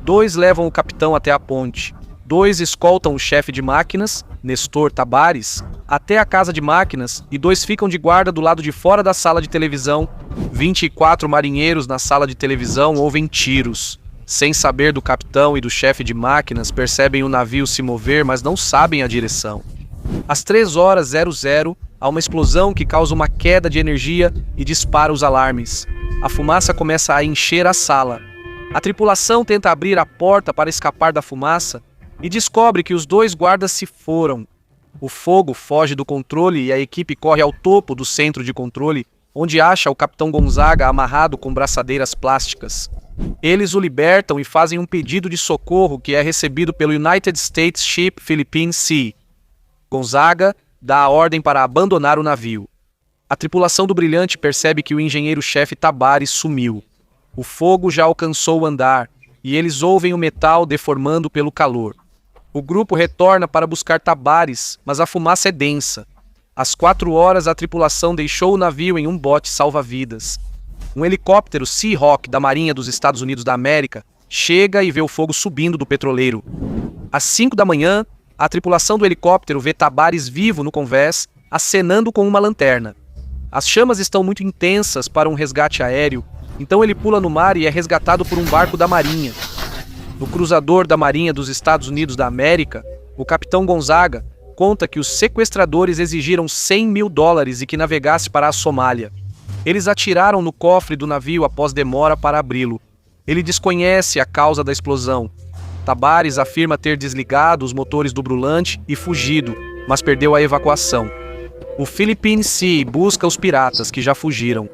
2 levam o capitão até a ponte. 2 escoltam o chefe de máquinas, Nestor Tabares, até a casa de máquinas e 2 ficam de guarda do lado de fora da sala de televisão. 24 marinheiros na sala de televisão ouvem tiros. Sem saber do capitão e do chefe de máquinas, percebem o navio se mover, mas não sabem a direção. Às 3h00, há uma explosão que causa uma queda de energia e dispara os alarmes. A fumaça começa a encher a sala. A tripulação tenta abrir a porta para escapar da fumaça e descobre que os 2 guardas se foram. O fogo foge do controle e a equipe corre ao topo do centro de controle, onde acha o capitão Gonzaga amarrado com braçadeiras plásticas. Eles o libertam e fazem um pedido de socorro que é recebido pelo United States Ship Philippine Sea. Gonzaga dá a ordem para abandonar o navio. A tripulação do Brilhante percebe que o engenheiro-chefe Tabares sumiu. O fogo já alcançou o andar e eles ouvem o metal deformando pelo calor. O grupo retorna para buscar Tabares, mas a fumaça é densa. Às 4h, a tripulação deixou o navio em um bote salva-vidas. Um helicóptero Seahawk da Marinha dos Estados Unidos da América chega e vê o fogo subindo do petroleiro. Às 5 da manhã, a tripulação do helicóptero vê Tabares vivo no convés, acenando com uma lanterna. As chamas estão muito intensas para um resgate aéreo, então ele pula no mar e é resgatado por um barco da Marinha. No cruzador da Marinha dos Estados Unidos da América, o capitão Gonzaga conta que os sequestradores exigiram $100 mil e que navegasse para a Somália. Eles atiraram no cofre do navio após demora para abri-lo. Ele desconhece a causa da explosão. Tabares afirma ter desligado os motores do Brulante e fugido, mas perdeu a evacuação. O Philippine Sea busca os piratas que já fugiram.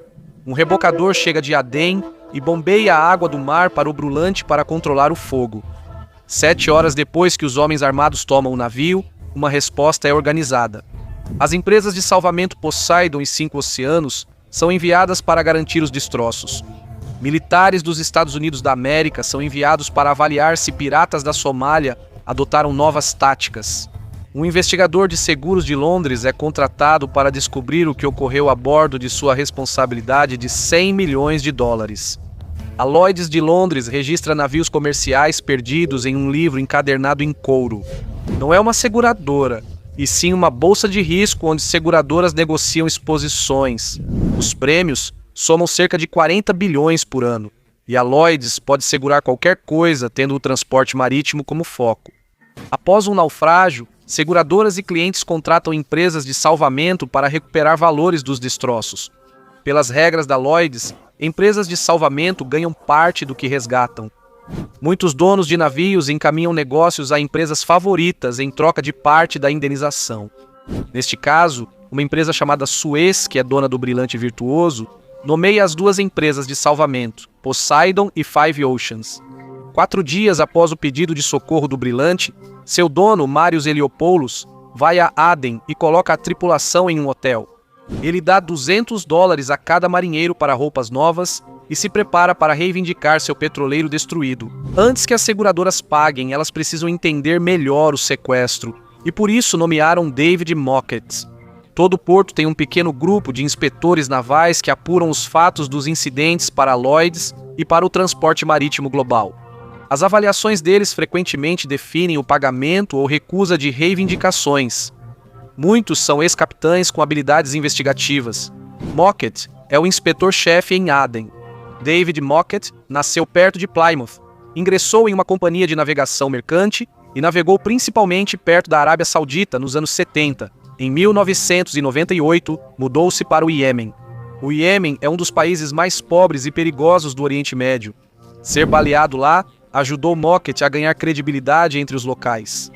Um rebocador chega de Aden e bombeia a água do mar para o Brulante para controlar o fogo. 7 horas depois que os homens armados tomam o navio, uma resposta é organizada. As empresas de salvamento Poseidon e 5 Oceanos são enviadas para garantir os destroços. Militares dos Estados Unidos da América são enviados para avaliar se piratas da Somália adotaram novas táticas. Um investigador de seguros de Londres é contratado para descobrir o que ocorreu a bordo de sua responsabilidade de $100 milhões. A Lloyd's de Londres registra navios comerciais perdidos em um livro encadernado em couro. Não é uma seguradora, e sim uma bolsa de risco onde seguradoras negociam exposições. Os prêmios somam cerca de 40 bilhões por ano, e a Lloyd's pode segurar qualquer coisa tendo o transporte marítimo como foco. Após um naufrágio, seguradoras e clientes contratam empresas de salvamento para recuperar valores dos destroços. Pelas regras da Lloyd's, empresas de salvamento ganham parte do que resgatam. Muitos donos de navios encaminham negócios a empresas favoritas em troca de parte da indenização. Neste caso, uma empresa chamada Suez, que é dona do Brilhante Virtuoso, nomeia as 2 empresas de salvamento, Poseidon e Five Oceans. 4 dias após o pedido de socorro do Brilhante, seu dono, Marius Heliopoulos, vai a Aden e coloca a tripulação em um hotel. Ele dá $200 a cada marinheiro para roupas novas e se prepara para reivindicar seu petroleiro destruído. Antes que as seguradoras paguem, elas precisam entender melhor o sequestro, e por isso nomearam David Mockett. Todo porto tem um pequeno grupo de inspetores navais que apuram os fatos dos incidentes para a Lloyd's e para o transporte marítimo global. As avaliações deles frequentemente definem o pagamento ou recusa de reivindicações. Muitos são ex-capitães com habilidades investigativas. Mockett é o inspetor-chefe em Aden. David Mockett nasceu perto de Plymouth, ingressou em uma companhia de navegação mercante e navegou principalmente perto da Arábia Saudita nos anos 70. Em 1998, mudou-se para o Iêmen. O Iêmen é um dos países mais pobres e perigosos do Oriente Médio. Ser baleado lá ajudou Mockett a ganhar credibilidade entre os locais.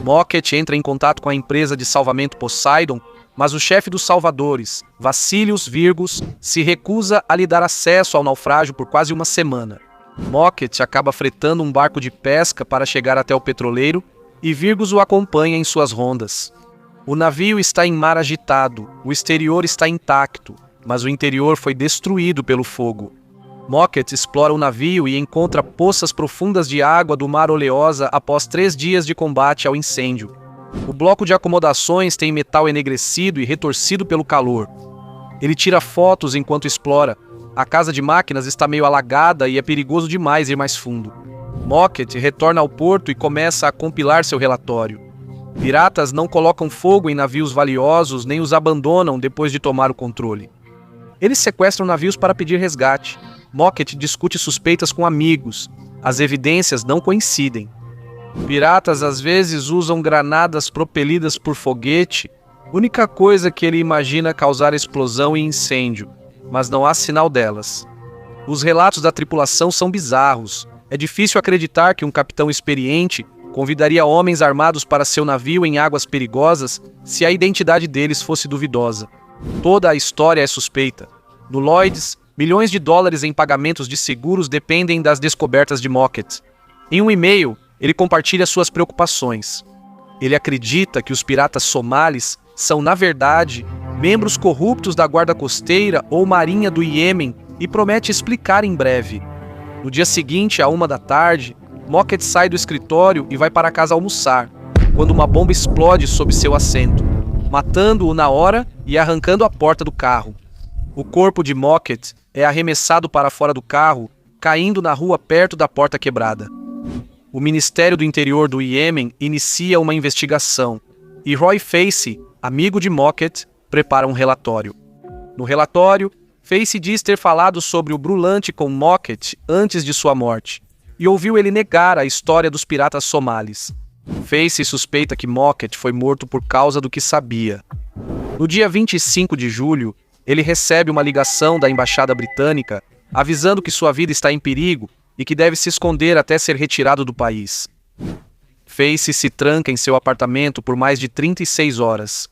Mockett entra em contato com a empresa de salvamento Poseidon mas o chefe dos salvadores, Vassilios Virgos, se recusa a lhe dar acesso ao naufrágio por quase uma semana. Mockett acaba fretando um barco de pesca para chegar até o petroleiro e Virgos o acompanha em suas rondas. O navio está em mar agitado, o exterior está intacto, mas o interior foi destruído pelo fogo. Mockett explora o navio e encontra poças profundas de água do mar oleosa após 3 dias de combate ao incêndio. O bloco de acomodações tem metal enegrecido e retorcido pelo calor. Ele tira fotos enquanto explora. A casa de máquinas está meio alagada e é perigoso demais ir mais fundo. Mockett retorna ao porto e começa a compilar seu relatório. Piratas não colocam fogo em navios valiosos nem os abandonam depois de tomar o controle. Eles sequestram navios para pedir resgate. Mockett discute suspeitas com amigos. As evidências não coincidem. Piratas às vezes usam granadas propelidas por foguete, única coisa que ele imagina causar explosão e incêndio, mas não há sinal delas. Os relatos da tripulação são bizarros. É difícil acreditar que um capitão experiente convidaria homens armados para seu navio em águas perigosas se a identidade deles fosse duvidosa. Toda a história é suspeita. No Lloyd's, milhões de dólares em pagamentos de seguros dependem das descobertas de Mockett. Em um e-mail, ele compartilha suas preocupações. Ele acredita que os piratas somalis são, na verdade, membros corruptos da Guarda Costeira ou Marinha do Iêmen e promete explicar em breve. No dia seguinte, à 1 da tarde, Mockett sai do escritório e vai para casa almoçar, quando uma bomba explode sob seu assento, matando-o na hora e arrancando a porta do carro. O corpo de Mockett é arremessado para fora do carro, caindo na rua perto da porta quebrada. O Ministério do Interior do Iêmen inicia uma investigação e Roy Facey, amigo de Mockett, prepara um relatório. No relatório, Facey diz ter falado sobre o Brulante com Mockett antes de sua morte e ouviu ele negar a história dos piratas somalis. Facey suspeita que Mockett foi morto por causa do que sabia. No dia 25 de julho, ele recebe uma ligação da Embaixada Britânica avisando que sua vida está em perigo e que deve se esconder até ser retirado do país. Facey se tranca em seu apartamento por mais de 36 horas.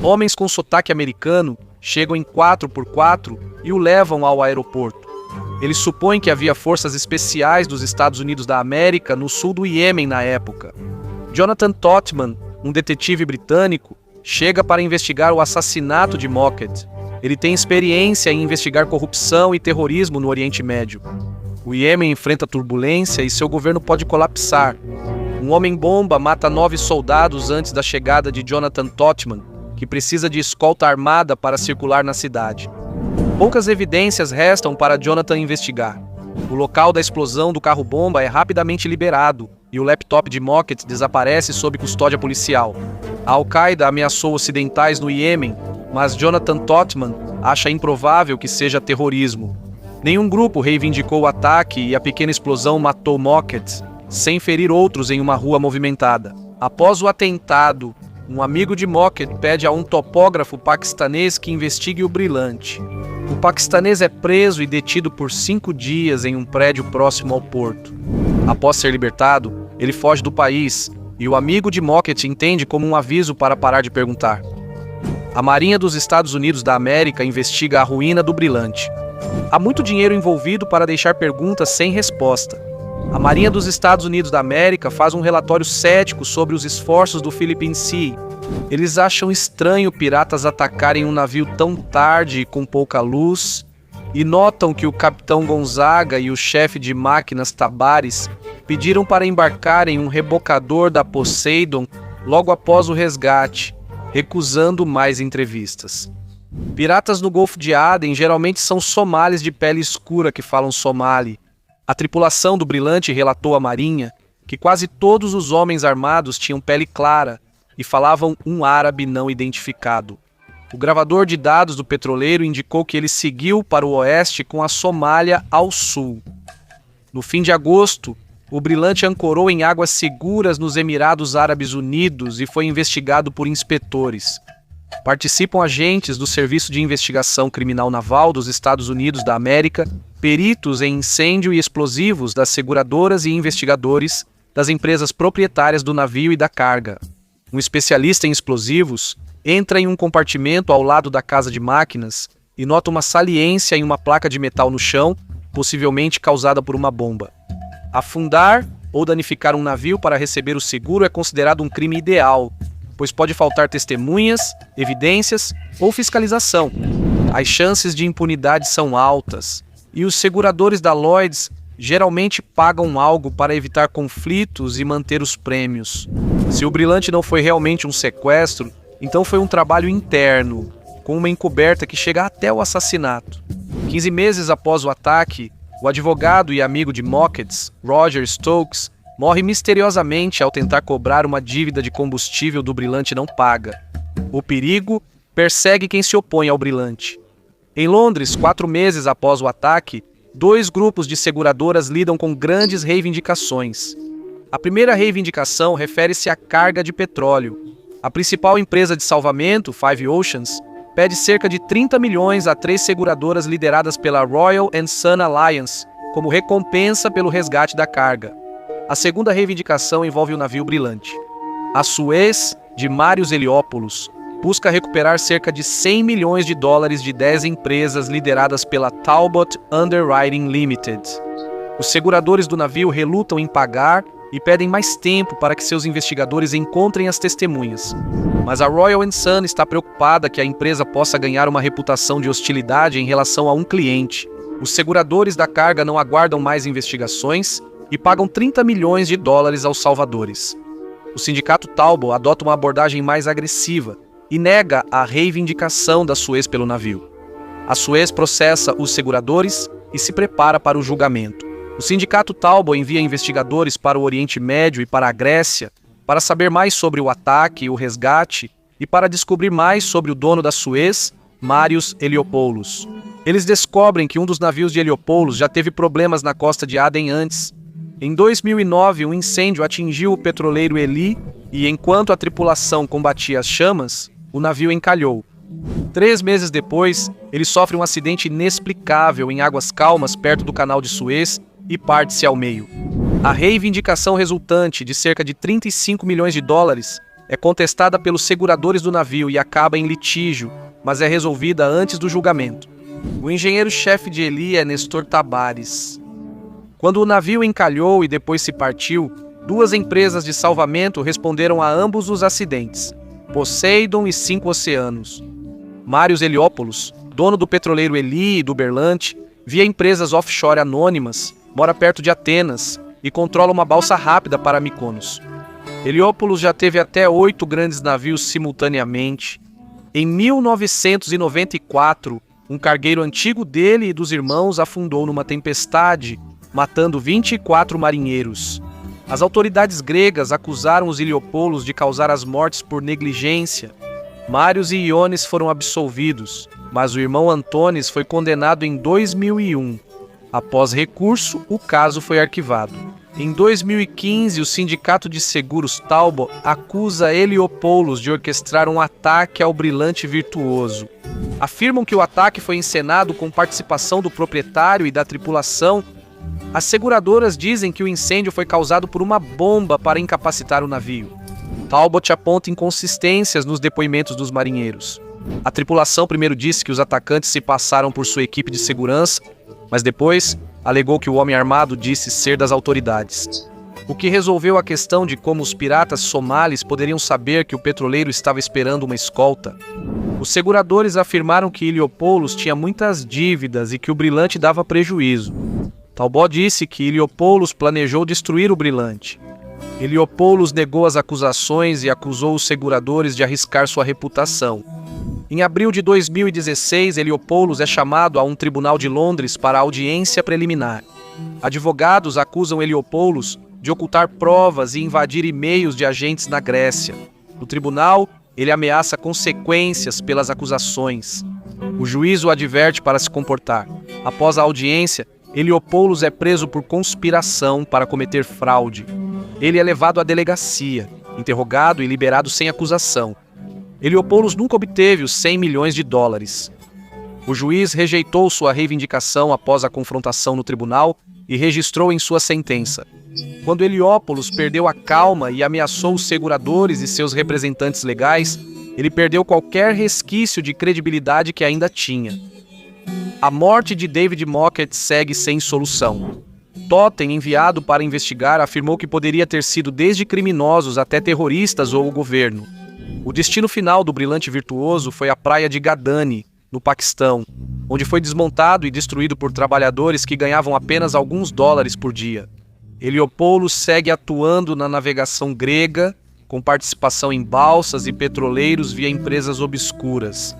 Homens com sotaque americano chegam em 4x4 e o levam ao aeroporto. Eles supõem que havia forças especiais dos Estados Unidos da América no sul do Iêmen na época. Jonathan Totman, um detetive britânico, chega para investigar o assassinato de Mockett. Ele tem experiência em investigar corrupção e terrorismo no Oriente Médio. O Iêmen enfrenta turbulência e seu governo pode colapsar. Um homem-bomba mata 9 soldados antes da chegada de Jonathan Totman, que precisa de escolta armada para circular na cidade. Poucas evidências restam para Jonathan investigar. O local da explosão do carro-bomba é rapidamente liberado e o laptop de Mockett desaparece sob custódia policial. A Al-Qaeda ameaçou ocidentais no Iêmen, mas Jonathan Totman acha improvável que seja terrorismo. Nenhum grupo reivindicou o ataque e a pequena explosão matou Mockett, sem ferir outros em uma rua movimentada. Após o atentado, um amigo de Mockett pede a um topógrafo paquistanês que investigue o Brulante. O paquistanês é preso e detido por 5 dias em um prédio próximo ao porto. Após ser libertado, ele foge do país e o amigo de Mockett entende como um aviso para parar de perguntar. A Marinha dos Estados Unidos da América investiga a ruína do Brulante. Há muito dinheiro envolvido para deixar perguntas sem resposta. A Marinha dos Estados Unidos da América faz um relatório cético sobre os esforços do Philippine Sea. Eles acham estranho piratas atacarem um navio tão tarde e com pouca luz, e notam que o capitão Gonzaga e o chefe de máquinas Tabares pediram para embarcar em um rebocador da Poseidon logo após o resgate, recusando mais entrevistas. Piratas no Golfo de Aden geralmente são somalis de pele escura que falam somali. A tripulação do Brulante relatou à Marinha que quase todos os homens armados tinham pele clara e falavam um árabe não identificado. O gravador de dados do petroleiro indicou que ele seguiu para o oeste com a Somália ao sul. No fim de agosto, o Brulante ancorou em águas seguras nos Emirados Árabes Unidos e foi investigado por inspetores. Participam agentes do Serviço de Investigação Criminal Naval dos Estados Unidos da América, peritos em incêndio e explosivos das seguradoras e investigadores das empresas proprietárias do navio e da carga. um especialista em explosivos, entra em um compartimento ao lado da casa de máquinas e nota uma saliência em uma placa de metal no chão, possivelmente causada por uma bomba. Afundar ou danificar um navio para receber o seguro é considerado um crime ideal, pois pode faltar testemunhas, evidências ou fiscalização. As chances de impunidade são altas, e os seguradores da Lloyd's geralmente pagam algo para evitar conflitos e manter os prêmios. Se o brilhante não foi realmente um sequestro, então foi um trabalho interno, com uma encoberta que chega até o assassinato. 15 meses após o ataque, o advogado e amigo de Mockett, Roger Stokes, morre misteriosamente ao tentar cobrar uma dívida de combustível do brilhante não paga. O perigo persegue quem se opõe ao brilhante. Em Londres, 4 meses após o ataque, 2 grupos de seguradoras lidam com grandes reivindicações. A primeira reivindicação refere-se à carga de petróleo. A principal empresa de salvamento, Five Oceans, pede cerca de 30 milhões a 3 seguradoras lideradas pela Royal and Sun Alliance como recompensa pelo resgate da carga. A segunda reivindicação envolve o navio brilhante. A Suez, de Marius Heliopoulos, busca recuperar cerca de 100 milhões de dólares de 10 empresas lideradas pela Talbot Underwriting Limited. Os seguradores do navio relutam em pagar e pedem mais tempo para que seus investigadores encontrem as testemunhas. Mas a Royal and Sun está preocupada que a empresa possa ganhar uma reputação de hostilidade em relação a um cliente. Os seguradores da carga não aguardam mais investigações e pagam 30 milhões de dólares aos salvadores. O sindicato Talbot adota uma abordagem mais agressiva e nega a reivindicação da Suez pelo navio. A Suez processa os seguradores e se prepara para o julgamento. O sindicato Talbot envia investigadores para o Oriente Médio e para a Grécia para saber mais sobre o ataque e o resgate e para descobrir mais sobre o dono da Suez, Marius Heliopoulos. Eles descobrem que um dos navios de Heliopoulos já teve problemas na costa de Aden antes. Em 2009, um incêndio atingiu o petroleiro Eli e, enquanto a tripulação combatia as chamas, o navio encalhou. 3 meses depois, ele sofre um acidente inexplicável em águas calmas perto do canal de Suez e parte-se ao meio. A reivindicação resultante de cerca de 35 milhões de dólares é contestada pelos seguradores do navio e acaba em litígio, mas é resolvida antes do julgamento. O engenheiro-chefe de Eli é Nestor Tabares. Quando o navio encalhou e depois se partiu, 2 empresas de salvamento responderam a ambos os acidentes, Poseidon e 5 Oceanos. Marius Heliopoulos, dono do petroleiro Eli e do Berlante, via empresas offshore anônimas, mora perto de Atenas e controla uma balsa rápida para Mykonos. Heliopoulos já teve até 8 grandes navios simultaneamente. Em 1994, um cargueiro antigo dele e dos irmãos afundou numa tempestade, matando 24 marinheiros. As autoridades gregas acusaram os Heliopoulos de causar as mortes por negligência. Marius e Ioannis foram absolvidos, mas o irmão Antonis foi condenado em 2001. Após recurso, o caso foi arquivado. Em 2015, o sindicato de seguros Talbot acusa Heliopoulos de orquestrar um ataque ao brilhante virtuoso. Afirmam que o ataque foi encenado com participação do proprietário e da tripulação. As seguradoras dizem que o incêndio foi causado por uma bomba para incapacitar o navio. Talbot aponta inconsistências nos depoimentos dos marinheiros. A tripulação primeiro disse que os atacantes se passaram por sua equipe de segurança, mas depois alegou que o homem armado disse ser das autoridades. O que resolveu a questão de como os piratas somalis poderiam saber que o petroleiro estava esperando uma escolta. Os seguradores afirmaram que Heliopoulos tinha muitas dívidas e que o brilhante dava prejuízo. Talbot disse que Heliopoulos planejou destruir o brilhante. Heliopoulos negou as acusações e acusou os seguradores de arriscar sua reputação. Em abril de 2016, Heliopoulos é chamado a um tribunal de Londres para audiência preliminar. Advogados acusam Heliopoulos de ocultar provas e invadir e-mails de agentes na Grécia. No tribunal, ele ameaça consequências pelas acusações. O juiz o adverte para se comportar. Após a audiência, Heliopoulos é preso por conspiração para cometer fraude. Ele é levado à delegacia, interrogado e liberado sem acusação. Heliopoulos nunca obteve os 100 milhões de dólares. O juiz rejeitou sua reivindicação após a confrontação no tribunal e registrou em sua sentença. Quando Heliópolis perdeu a calma e ameaçou os seguradores e seus representantes legais, ele perdeu qualquer resquício de credibilidade que ainda tinha. A morte de David Mockett segue sem solução. Totten, enviado para investigar, afirmou que poderia ter sido desde criminosos até terroristas ou o governo. O destino final do brilhante virtuoso foi a praia de Gadani, no Paquistão, onde foi desmontado e destruído por trabalhadores que ganhavam apenas alguns dólares por dia. Heliópolis segue atuando na navegação grega, com participação em balsas e petroleiros via empresas obscuras.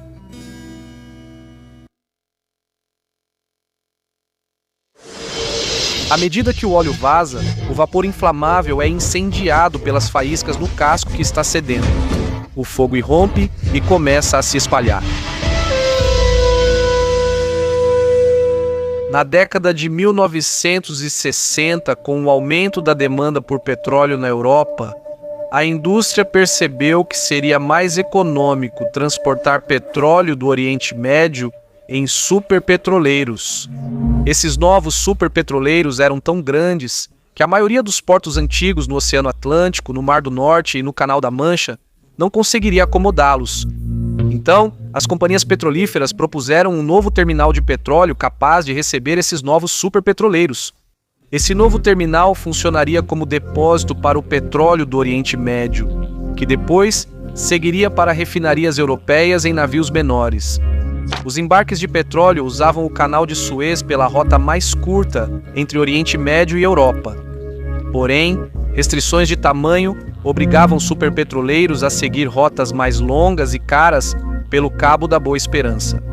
À medida que o óleo vaza, o vapor inflamável é incendiado pelas faíscas no casco que está cedendo. O fogo irrompe e começa a se espalhar. Na década de 1960, com o aumento da demanda por petróleo na Europa, a indústria percebeu que seria mais econômico transportar petróleo do Oriente Médio em superpetroleiros. Esses novos superpetroleiros eram tão grandes que a maioria dos portos antigos no Oceano Atlântico, no Mar do Norte e no Canal da Mancha não conseguiria acomodá-los. Então, as companhias petrolíferas propuseram um novo terminal de petróleo capaz de receber esses novos superpetroleiros. Esse novo terminal funcionaria como depósito para o petróleo do Oriente Médio, que depois seguiria para refinarias europeias em navios menores. Os embarques de petróleo usavam o Canal de Suez pela rota mais curta entre Oriente Médio e Europa. Porém, restrições de tamanho obrigavam superpetroleiros a seguir rotas mais longas e caras pelo Cabo da Boa Esperança.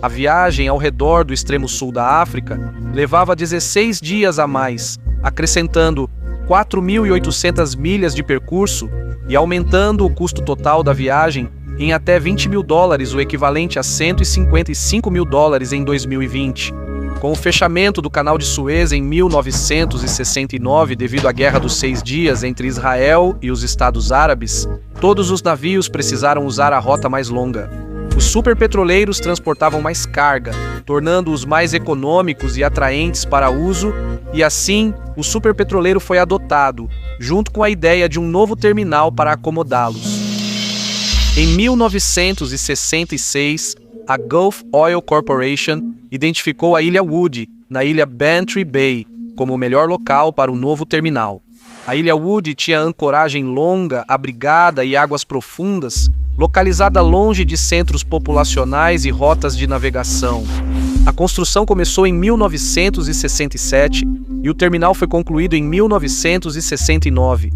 A viagem ao redor do extremo sul da África levava 16 dias a mais, acrescentando 4.800 milhas de percurso e aumentando o custo total da viagem em até $20.000, o equivalente a $155.000 em 2020. Com o fechamento do Canal de Suez em 1969 devido à Guerra dos 6 Dias entre Israel e os Estados Árabes, todos os navios precisaram usar a rota mais longa. Os superpetroleiros transportavam mais carga, tornando-os mais econômicos e atraentes para uso, e assim o superpetroleiro foi adotado, junto com a ideia de um novo terminal para acomodá-los. Em 1966, a Gulf Oil Corporation identificou a Ilha Woody, na ilha Bantry Bay, como o melhor local para o novo terminal. A Ilha Woody tinha ancoragem longa, abrigada e águas profundas, localizada longe de centros populacionais e rotas de navegação. A construção começou em 1967 e o terminal foi concluído em 1969.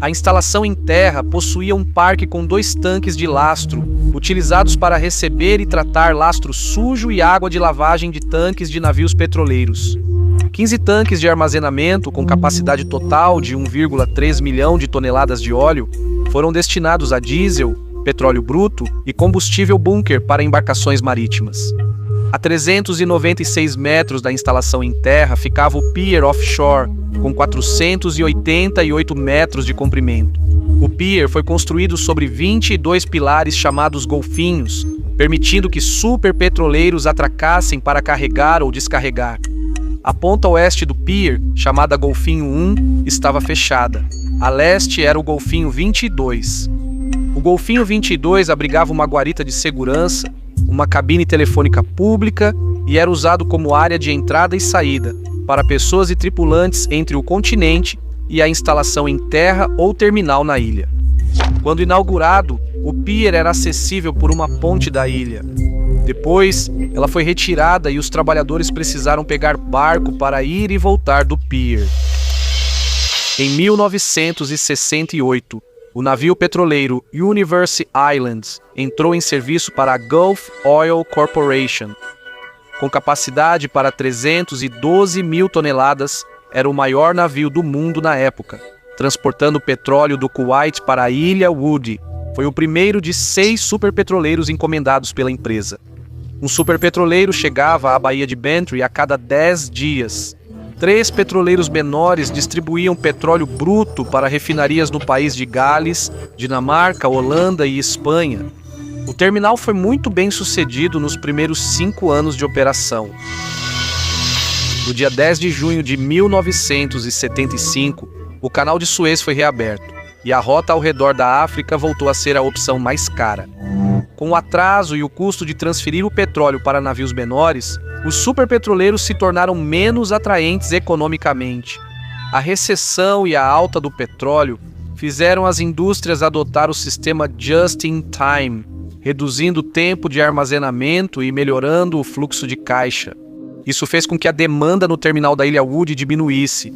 A instalação em terra possuía um parque com 2 tanques de lastro, utilizados para receber e tratar lastro sujo e água de lavagem de tanques de navios petroleiros. 15 tanques de armazenamento com capacidade total de 1,3 milhão de toneladas de óleo foram destinados a diesel, petróleo bruto e combustível bunker para embarcações marítimas. A 396 metros da instalação em terra ficava o pier offshore, com 488 metros de comprimento. O pier foi construído sobre 22 pilares chamados golfinhos, permitindo que superpetroleiros atracassem para carregar ou descarregar. A ponta oeste do pier, chamada Golfinho 1, estava fechada. A leste era o Golfinho 22. O Golfinho 22 abrigava uma guarita de segurança, uma cabine telefônica pública e era usado como área de entrada e saída para pessoas e tripulantes entre o continente e a instalação em terra ou terminal na ilha. Quando inaugurado, o pier era acessível por uma ponte da ilha. Depois, ela foi retirada e os trabalhadores precisaram pegar barco para ir e voltar do pier. Em 1968, o navio petroleiro University Islands entrou em serviço para a Gulf Oil Corporation. Com capacidade para 312 mil toneladas, era o maior navio do mundo na época, transportando petróleo do Kuwait para a Ilha Woody. Foi o primeiro de 6 superpetroleiros encomendados pela empresa. Um superpetroleiro chegava à Baía de Bantry a cada 10 dias. 3 petroleiros menores distribuíam petróleo bruto para refinarias no país de Gales, Dinamarca, Holanda e Espanha. O terminal foi muito bem sucedido nos primeiros 5 anos de operação. No dia 10 de junho de 1975, o Canal de Suez foi reaberto e a rota ao redor da África voltou a ser a opção mais cara. Com o atraso e o custo de transferir o petróleo para navios menores, os superpetroleiros se tornaram menos atraentes economicamente. A recessão e a alta do petróleo fizeram as indústrias adotar o sistema just-in-time, reduzindo o tempo de armazenamento e melhorando o fluxo de caixa. Isso fez com que a demanda no terminal da Ilha Wood diminuísse.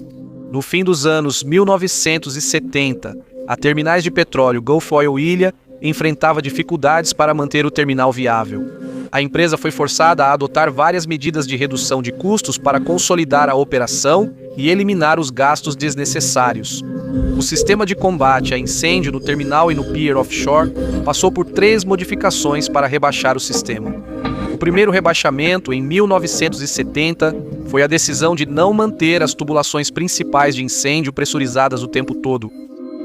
No fim dos anos 1970, a terminais de petróleo Gulf Oil Ilha enfrentava dificuldades para manter o terminal viável. A empresa foi forçada a adotar várias medidas de redução de custos para consolidar a operação e eliminar os gastos desnecessários. O sistema de combate a incêndio no terminal e no pier offshore passou por 3 modificações para rebaixar o sistema. O primeiro rebaixamento, em 1970, foi a decisão de não manter as tubulações principais de incêndio pressurizadas o tempo todo.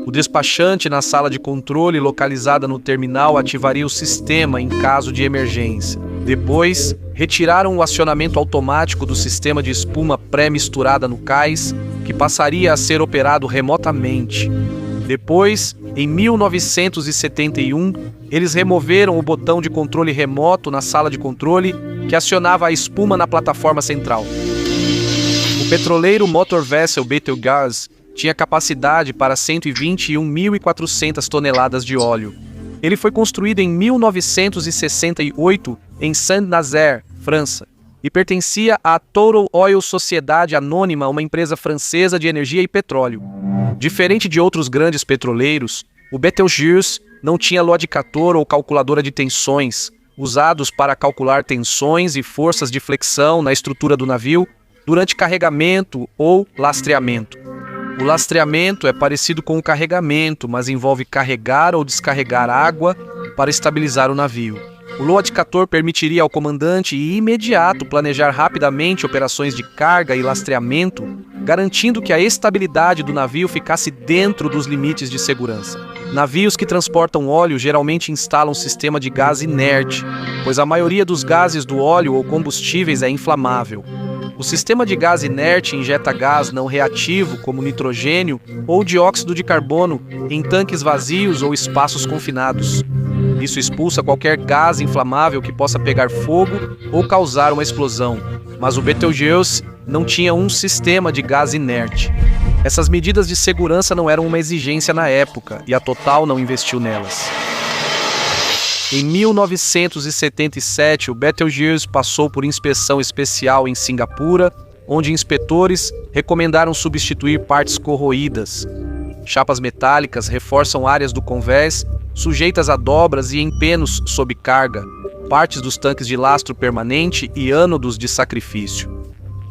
O despachante na sala de controle localizada no terminal ativaria o sistema em caso de emergência. Depois, retiraram o acionamento automático do sistema de espuma pré-misturada no cais, que passaria a ser operado remotamente. Depois, em 1971, eles removeram o botão de controle remoto na sala de controle que acionava a espuma na plataforma central. O petroleiro Motor Vessel Betelgeuse tinha capacidade para 121.400 toneladas de óleo. Ele foi construído em 1968 em Saint-Nazaire, França, e pertencia à Total Oil Sociedade Anônima, uma empresa francesa de energia e petróleo. Diferente de outros grandes petroleiros, o Betelgeuse não tinha loadicator ou calculadora de tensões, usados para calcular tensões e forças de flexão na estrutura do navio durante carregamento ou lastreamento. O lastreamento é parecido com o carregamento, mas envolve carregar ou descarregar água para estabilizar o navio. O loadicator permitiria ao comandante imediato planejar rapidamente operações de carga e lastreamento, garantindo que a estabilidade do navio ficasse dentro dos limites de segurança. Navios que transportam óleo geralmente instalam um sistema de gás inerte, pois a maioria dos gases do óleo ou combustíveis é inflamável. O sistema de gás inerte injeta gás não reativo, como nitrogênio ou dióxido de carbono, em tanques vazios ou espaços confinados. Isso expulsa qualquer gás inflamável que possa pegar fogo ou causar uma explosão, mas o Betelgeuse não tinha um sistema de gás inerte. Essas medidas de segurança não eram uma exigência na época e a Total não investiu nelas. Em 1977, o Betelgeuse passou por inspeção especial em Singapura, onde inspetores recomendaram substituir partes corroídas. Chapas metálicas reforçam áreas do convés, sujeitas a dobras e empenos sob carga, partes dos tanques de lastro permanente e ânodos de sacrifício.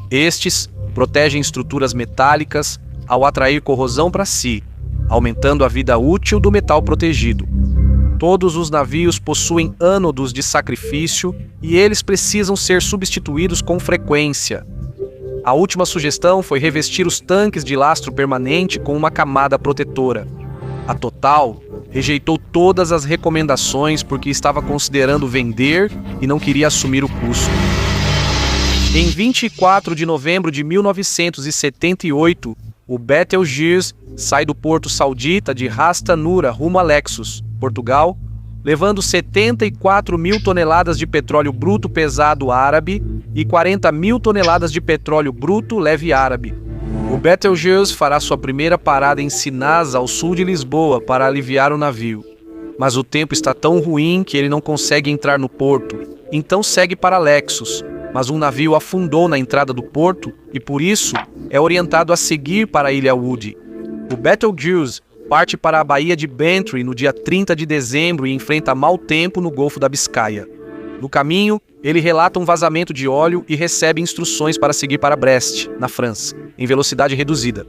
Estes protegem estruturas metálicas ao atrair corrosão para si, aumentando a vida útil do metal protegido. Todos os navios possuem ânodos de sacrifício e eles precisam ser substituídos com frequência. A última sugestão foi revestir os tanques de lastro permanente com uma camada protetora. A Total rejeitou todas as recomendações porque estava considerando vender e não queria assumir o custo. Em 24 de novembro de 1978, o Betelgeuse sai do porto saudita de Ras Tanura rumo a Lexus, Portugal, levando 74.000 toneladas de petróleo bruto pesado árabe e 40.000 toneladas de petróleo bruto leve árabe. O Betelgeuse fará sua primeira parada em Sinasa, ao sul de Lisboa, para aliviar o navio. Mas o tempo está tão ruim que ele não consegue entrar no porto, então segue para Lexus, mas um navio afundou na entrada do porto e, por isso, é orientado a seguir para a Ilha Wood. O Betelgeuse parte para a Baía de Bantry no dia 30 de dezembro e enfrenta mau tempo no Golfo da Biscaia. No caminho, ele relata um vazamento de óleo e recebe instruções para seguir para Brest, na França, em velocidade reduzida.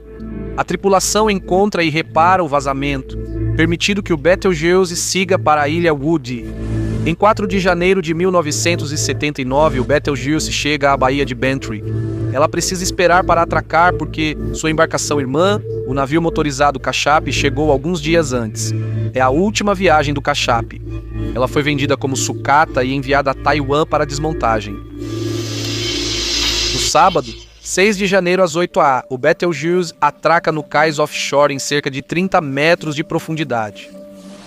A tripulação encontra e repara o vazamento, permitindo que o Betelgeuse siga para a Ilha Wood. Em 4 de janeiro de 1979, o Betelgeuse chega à Baía de Bantry. Ela precisa esperar para atracar porque sua embarcação irmã, o navio motorizado Cachape, chegou alguns dias antes. É a última viagem do Cachape. Ela foi vendida como sucata e enviada a Taiwan para desmontagem. No sábado, 6 de janeiro às 8h, o Betelgeuse atraca no cais offshore em cerca de 30 metros de profundidade.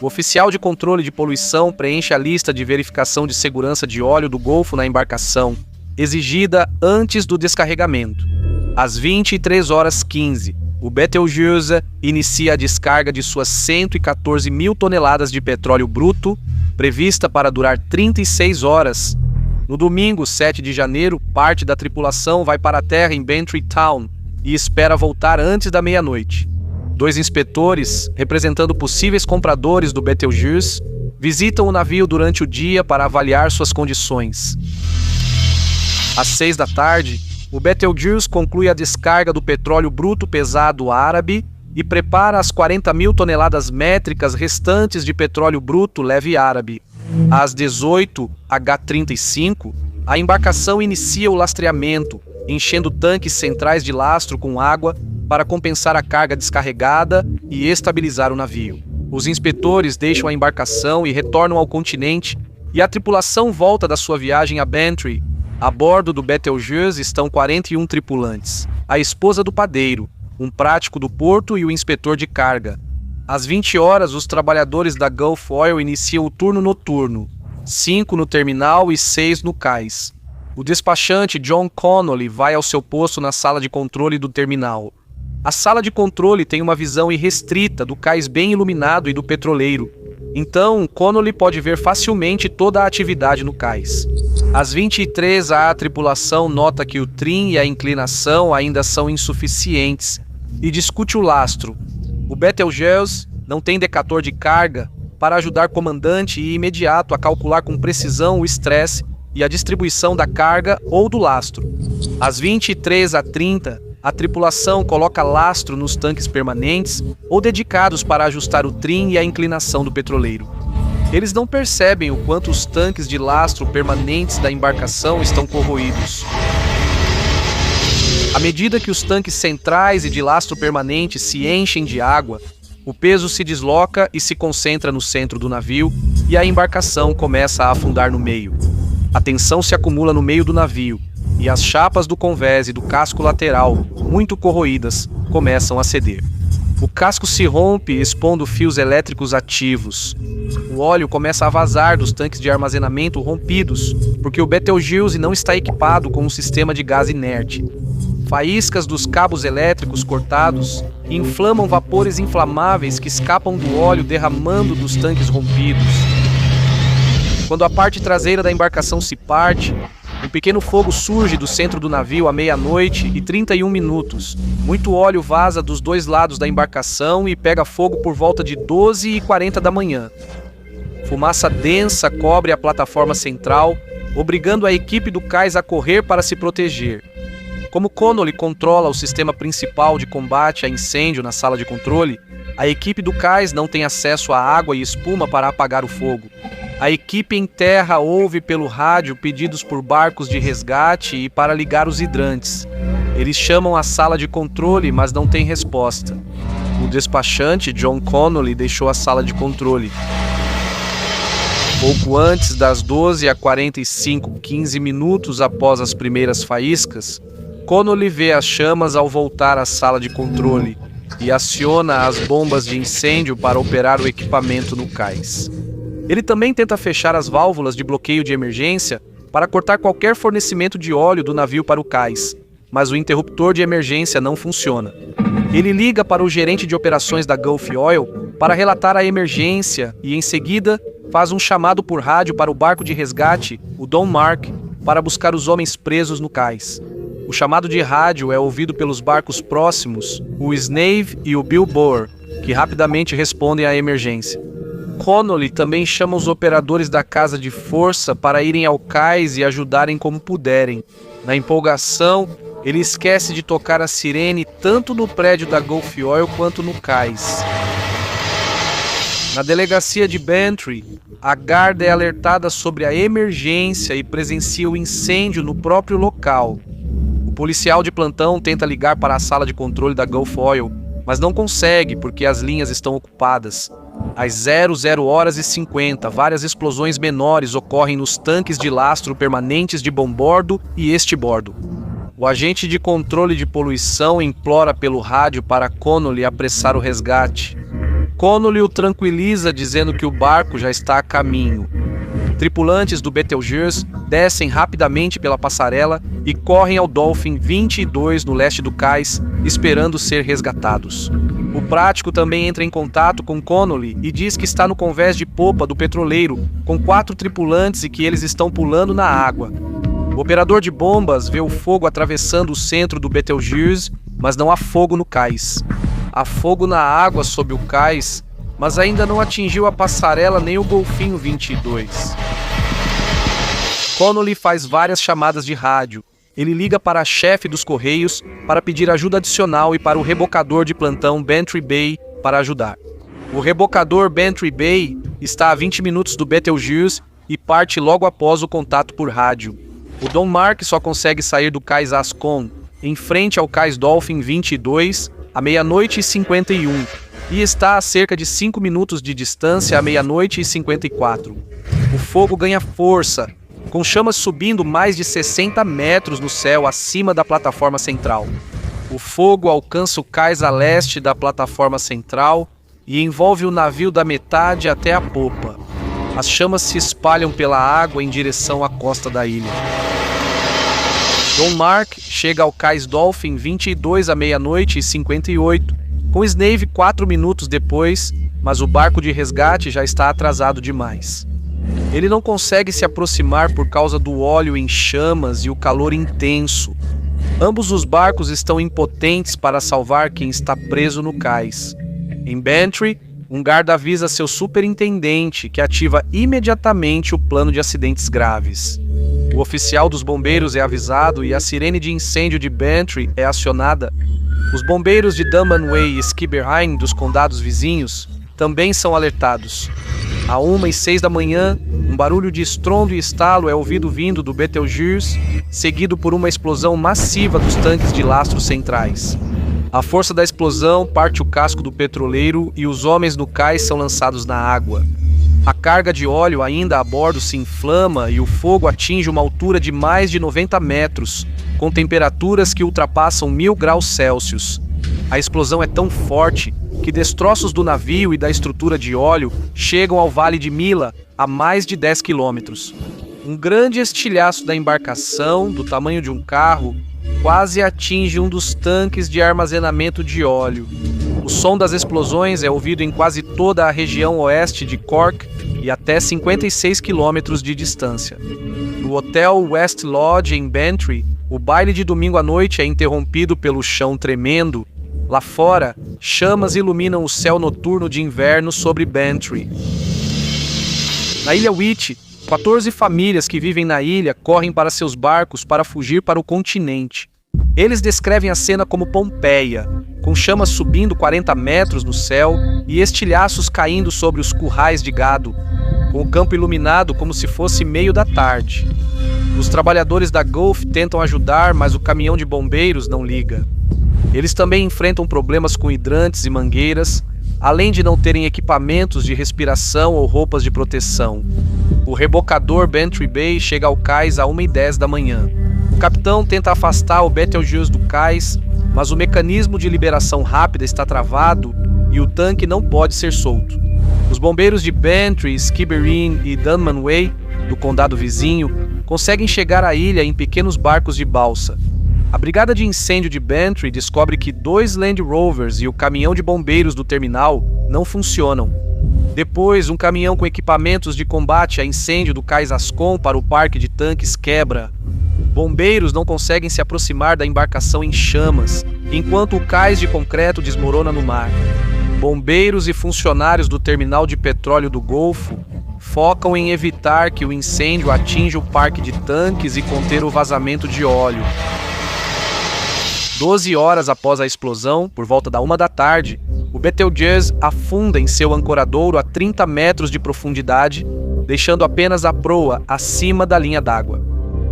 O oficial de controle de poluição preenche a lista de verificação de segurança de óleo do Golfo na embarcação, exigida antes do descarregamento. Às 23h15, o Betelgeuse inicia a descarga de suas 114 mil toneladas de petróleo bruto, prevista para durar 36 horas. No domingo, 7 de janeiro, parte da tripulação vai para a terra em Bantry Town e espera voltar antes da meia-noite. 2 inspetores, representando possíveis compradores do Betelgeuse, visitam o navio durante o dia para avaliar suas condições. Às 6 da tarde, o Betelgeuse conclui a descarga do petróleo bruto pesado árabe e prepara as 40 mil toneladas métricas restantes de petróleo bruto leve árabe. Às 18h35, a embarcação inicia o lastreamento, enchendo tanques centrais de lastro com água para compensar a carga descarregada e estabilizar o navio. Os inspetores deixam a embarcação e retornam ao continente, e a tripulação volta da sua viagem a Bantry. A bordo do Betelgeuse estão 41 tripulantes, a esposa do padeiro, um prático do porto e o inspetor de carga. Às 20 horas, os trabalhadores da Gulf Oil iniciam o turno noturno, 5 no terminal e 6 no cais. O despachante John Connolly vai ao seu posto na sala de controle do terminal. A sala de controle tem uma visão irrestrita do cais bem iluminado e do petroleiro. Então, Connolly pode ver facilmente toda a atividade no cais. Às 23h, a tripulação nota que o trim e a inclinação ainda são insuficientes e discute o lastro. O Betelgeuse não tem decator de carga para ajudar o comandante e imediato a calcular com precisão o estresse e a distribuição da carga ou do lastro. Às 23h30, a tripulação coloca lastro nos tanques permanentes ou dedicados para ajustar o trim e a inclinação do petroleiro. Eles não percebem o quanto os tanques de lastro permanentes da embarcação estão corroídos. À medida que os tanques centrais e de lastro permanente se enchem de água, o peso se desloca e se concentra no centro do navio e a embarcação começa a afundar no meio. A tensão se acumula no meio do navio e as chapas do convés e do casco lateral, muito corroídas, começam a ceder. O casco se rompe, expondo fios elétricos ativos. O óleo começa a vazar dos tanques de armazenamento rompidos, porque o Betelgeuse não está equipado com um sistema de gás inerte. Faíscas dos cabos elétricos cortados inflamam vapores inflamáveis que escapam do óleo derramando dos tanques rompidos. Quando a parte traseira da embarcação se parte, um pequeno fogo surge do centro do navio à 00h31. Muito óleo vaza dos 2 lados da embarcação e pega fogo por volta de 12h40 da manhã. Fumaça densa cobre a plataforma central, obrigando a equipe do cais a correr para se proteger. Como Connolly controla o sistema principal de combate a incêndio na sala de controle, a equipe do cais não tem acesso a água e espuma para apagar o fogo. A equipe em terra ouve pelo rádio pedidos por barcos de resgate e para ligar os hidrantes. Eles chamam a sala de controle, mas não tem resposta. O despachante John Connolly deixou a sala de controle. Pouco antes das 12h45, 15 minutos após as primeiras faíscas, Connolly vê as chamas ao voltar à sala de controle e aciona as bombas de incêndio para operar o equipamento no cais. Ele também tenta fechar as válvulas de bloqueio de emergência para cortar qualquer fornecimento de óleo do navio para o cais, mas o interruptor de emergência não funciona. Ele liga para o gerente de operações da Gulf Oil para relatar a emergência e, em seguida, faz um chamado por rádio para o barco de resgate, o Don Mark, para buscar os homens presos no cais. O chamado de rádio é ouvido pelos barcos próximos, o Snave e o Bilboa, que rapidamente respondem à emergência. Connolly também chama os operadores da casa de força para irem ao cais e ajudarem como puderem. Na empolgação, ele esquece de tocar a sirene tanto no prédio da Gulf Oil quanto no cais. Na delegacia de Bantry, a guarda é alertada sobre a emergência e presencia o incêndio no próprio local. O policial de plantão tenta ligar para a sala de controle da Gulf Oil, mas não consegue porque as linhas estão ocupadas. Às 00h50, várias explosões menores ocorrem nos tanques de lastro permanentes de bombordo e estibordo. O agente de controle de poluição implora pelo rádio para Connolly apressar o resgate. Connolly o tranquiliza dizendo que o barco já está a caminho. Tripulantes do Betelgeuse descem rapidamente pela passarela e correm ao Dolphin 22 no leste do cais, esperando ser resgatados. O prático também entra em contato com Connolly e diz que está no convés de popa do petroleiro com 4 tripulantes e que eles estão pulando na água. O operador de bombas vê o fogo atravessando o centro do Betelgeuse, mas não há fogo no cais. Há fogo na água sob o cais, mas ainda não atingiu a passarela nem o Golfinho 22. Connolly faz várias chamadas de rádio. Ele liga para a chefe dos Correios para pedir ajuda adicional e para o rebocador de plantão Bantry Bay para ajudar. O rebocador Bantry Bay está a 20 minutos do Betelgeuse e parte logo após o contato por rádio. O Don Mark só consegue sair do cais Ascon, em frente ao cais Dolphin 22, à 00:51, e está a cerca de 5 minutos de distância à 00:54. O fogo ganha força, com chamas subindo mais de 60 metros no céu acima da plataforma central. O fogo alcança o cais a leste da plataforma central e envolve o navio da metade até a popa. As chamas se espalham pela água em direção à costa da ilha. Don Mark chega ao cais Dolphin 22 à 00:58, com Snave 4 minutos depois, mas o barco de resgate já está atrasado demais. Ele não consegue se aproximar por causa do óleo em chamas e o calor intenso. Ambos os barcos estão impotentes para salvar quem está preso no cais. Em Bantry, um guarda avisa seu superintendente, que ativa imediatamente o plano de acidentes graves. O oficial dos bombeiros é avisado e a sirene de incêndio de Bantry é acionada. Os bombeiros de Dunmanway e Skibberheim dos condados vizinhos também são alertados. À 1:06 da manhã, um barulho de estrondo e estalo é ouvido vindo do Betelgeuse, seguido por uma explosão massiva dos tanques de lastro centrais. A força da explosão parte o casco do petroleiro e os homens no cais são lançados na água. A carga de óleo ainda a bordo se inflama e o fogo atinge uma altura de mais de 90 metros, com temperaturas que ultrapassam 1000 graus Celsius. A explosão é tão forte que destroços do navio e da estrutura de óleo chegam ao Vale de Mila, a mais de 10 quilômetros. Um grande estilhaço da embarcação, do tamanho de um carro, quase atinge um dos tanques de armazenamento de óleo. O som das explosões é ouvido em quase toda a região oeste de Cork e até 56 quilômetros de distância. No Hotel West Lodge, em Bantry, o baile de domingo à noite é interrompido pelo chão tremendo. Lá fora, chamas iluminam o céu noturno de inverno sobre Bantry. Na Ilha Wight, 14 famílias que vivem na ilha correm para seus barcos para fugir para o continente. Eles descrevem a cena como Pompeia, com chamas subindo 40 metros no céu e estilhaços caindo sobre os currais de gado, com o campo iluminado como se fosse meio da tarde. Os trabalhadores da Gulf tentam ajudar, mas o caminhão de bombeiros não liga. Eles também enfrentam problemas com hidrantes e mangueiras, além de não terem equipamentos de respiração ou roupas de proteção. O rebocador Bantry Bay chega ao cais a 1:10 da manhã. O capitão tenta afastar o Betelgeuse do cais, mas o mecanismo de liberação rápida está travado e o tanque não pode ser solto. Os bombeiros de Bantry, Skibbereen e Dunmanway, do condado vizinho, conseguem chegar à ilha em pequenos barcos de balsa. A brigada de incêndio de Bantry descobre que 2 Land Rovers e o caminhão de bombeiros do terminal não funcionam. Depois, um caminhão com equipamentos de combate a incêndio do cais Ascon para o parque de tanques quebra. Bombeiros não conseguem se aproximar da embarcação em chamas, enquanto o cais de concreto desmorona no mar. Bombeiros e funcionários do terminal de petróleo do Golfo focam em evitar que o incêndio atinja o parque de tanques e conter o vazamento de óleo. 12 horas após a explosão, por volta da 1 da tarde, o Betelgeuse afunda em seu ancoradouro a 30 metros de profundidade, deixando apenas a proa acima da linha d'água.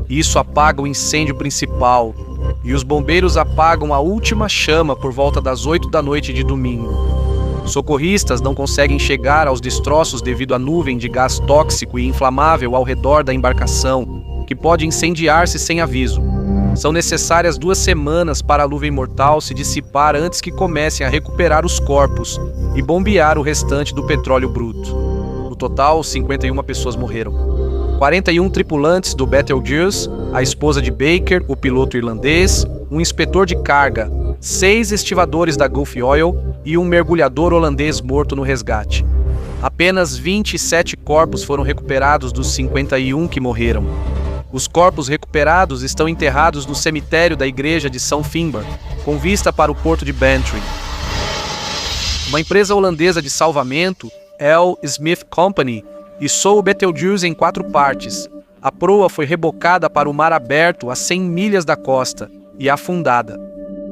Isso apaga o incêndio principal, e os bombeiros apagam a última chama por volta das 8 da noite de domingo. Socorristas não conseguem chegar aos destroços devido à nuvem de gás tóxico e inflamável ao redor da embarcação, que pode incendiar-se sem aviso. São necessárias 2 semanas para a nuvem mortal se dissipar antes que comecem a recuperar os corpos e bombear o restante do petróleo bruto. No total, 51 pessoas morreram. 41 tripulantes do Betelgeuse, a esposa de Baker, o piloto irlandês, um inspetor de carga, 6 estivadores da Gulf Oil e um mergulhador holandês morto no resgate. Apenas 27 corpos foram recuperados dos 51 que morreram. Os corpos recuperados estão enterrados no cemitério da igreja de São Finbar, com vista para o porto de Bantry. Uma empresa holandesa de salvamento, L. Smith Company, içou o Betelgeuse em 4 partes. A proa foi rebocada para o mar aberto a 100 milhas da costa e afundada.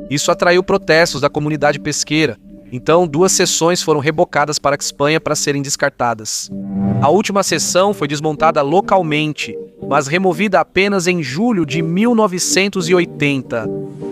Isso atraiu protestos da comunidade pesqueira, então 2 seções foram rebocadas para a Espanha para serem descartadas. A última seção foi desmontada localmente, mas removida apenas em julho de 1980.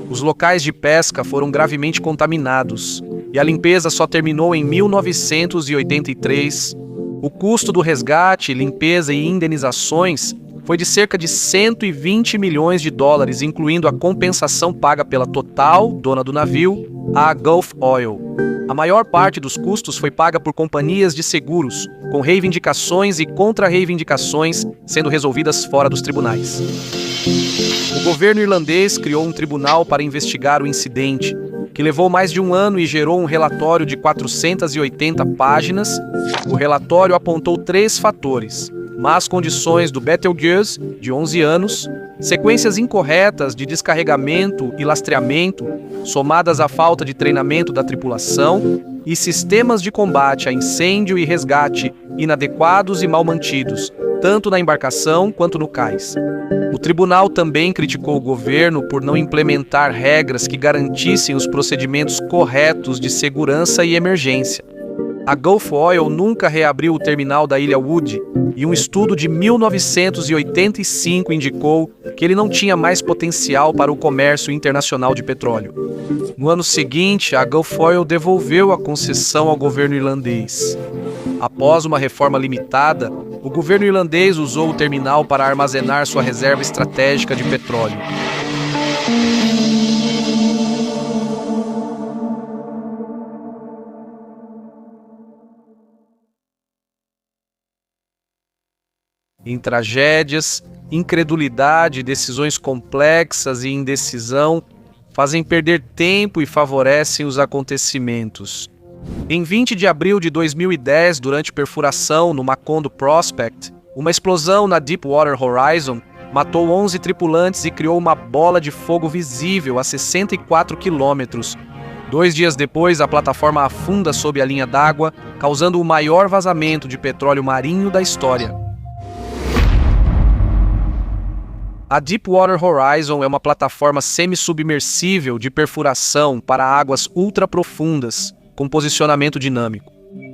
Os locais de pesca foram gravemente contaminados e a limpeza só terminou em 1983. O custo do resgate, limpeza e indenizações foi de cerca de 120 milhões de dólares, incluindo a compensação paga pela Total, dona do navio, à Gulf Oil. A maior parte dos custos foi paga por companhias de seguros, com reivindicações e contra-reivindicações sendo resolvidas fora dos tribunais. O governo irlandês criou um tribunal para investigar o incidente, que levou mais de 1 ano e gerou um relatório de 480 páginas. O relatório apontou 3 fatores: más condições do Betelgeuse, de 11 anos, sequências incorretas de descarregamento e lastreamento, somadas à falta de treinamento da tripulação, e sistemas de combate a incêndio e resgate inadequados e mal mantidos, tanto na embarcação quanto no cais. O tribunal também criticou o governo por não implementar regras que garantissem os procedimentos corretos de segurança e emergência. A Gulf Oil nunca reabriu o terminal da Ilha Wood, e um estudo de 1985 indicou que ele não tinha mais potencial para o comércio internacional de petróleo. No ano seguinte, a Gulf Oil devolveu a concessão ao governo irlandês. Após uma reforma limitada, o governo irlandês usou o terminal para armazenar sua reserva estratégica de petróleo. Em tragédias, incredulidade, decisões complexas e indecisão fazem perder tempo e favorecem os acontecimentos. Em 20 de abril de 2010, durante perfuração no Macondo Prospect, uma explosão na Deepwater Horizon matou 11 tripulantes e criou uma bola de fogo visível a 64 quilômetros. 2 dias depois, a plataforma afunda sob a linha d'água, causando o maior vazamento de petróleo marinho da história. A Deepwater Horizon é uma plataforma semi-submersível de perfuração para águas ultraprofundas, com posicionamento dinâmico.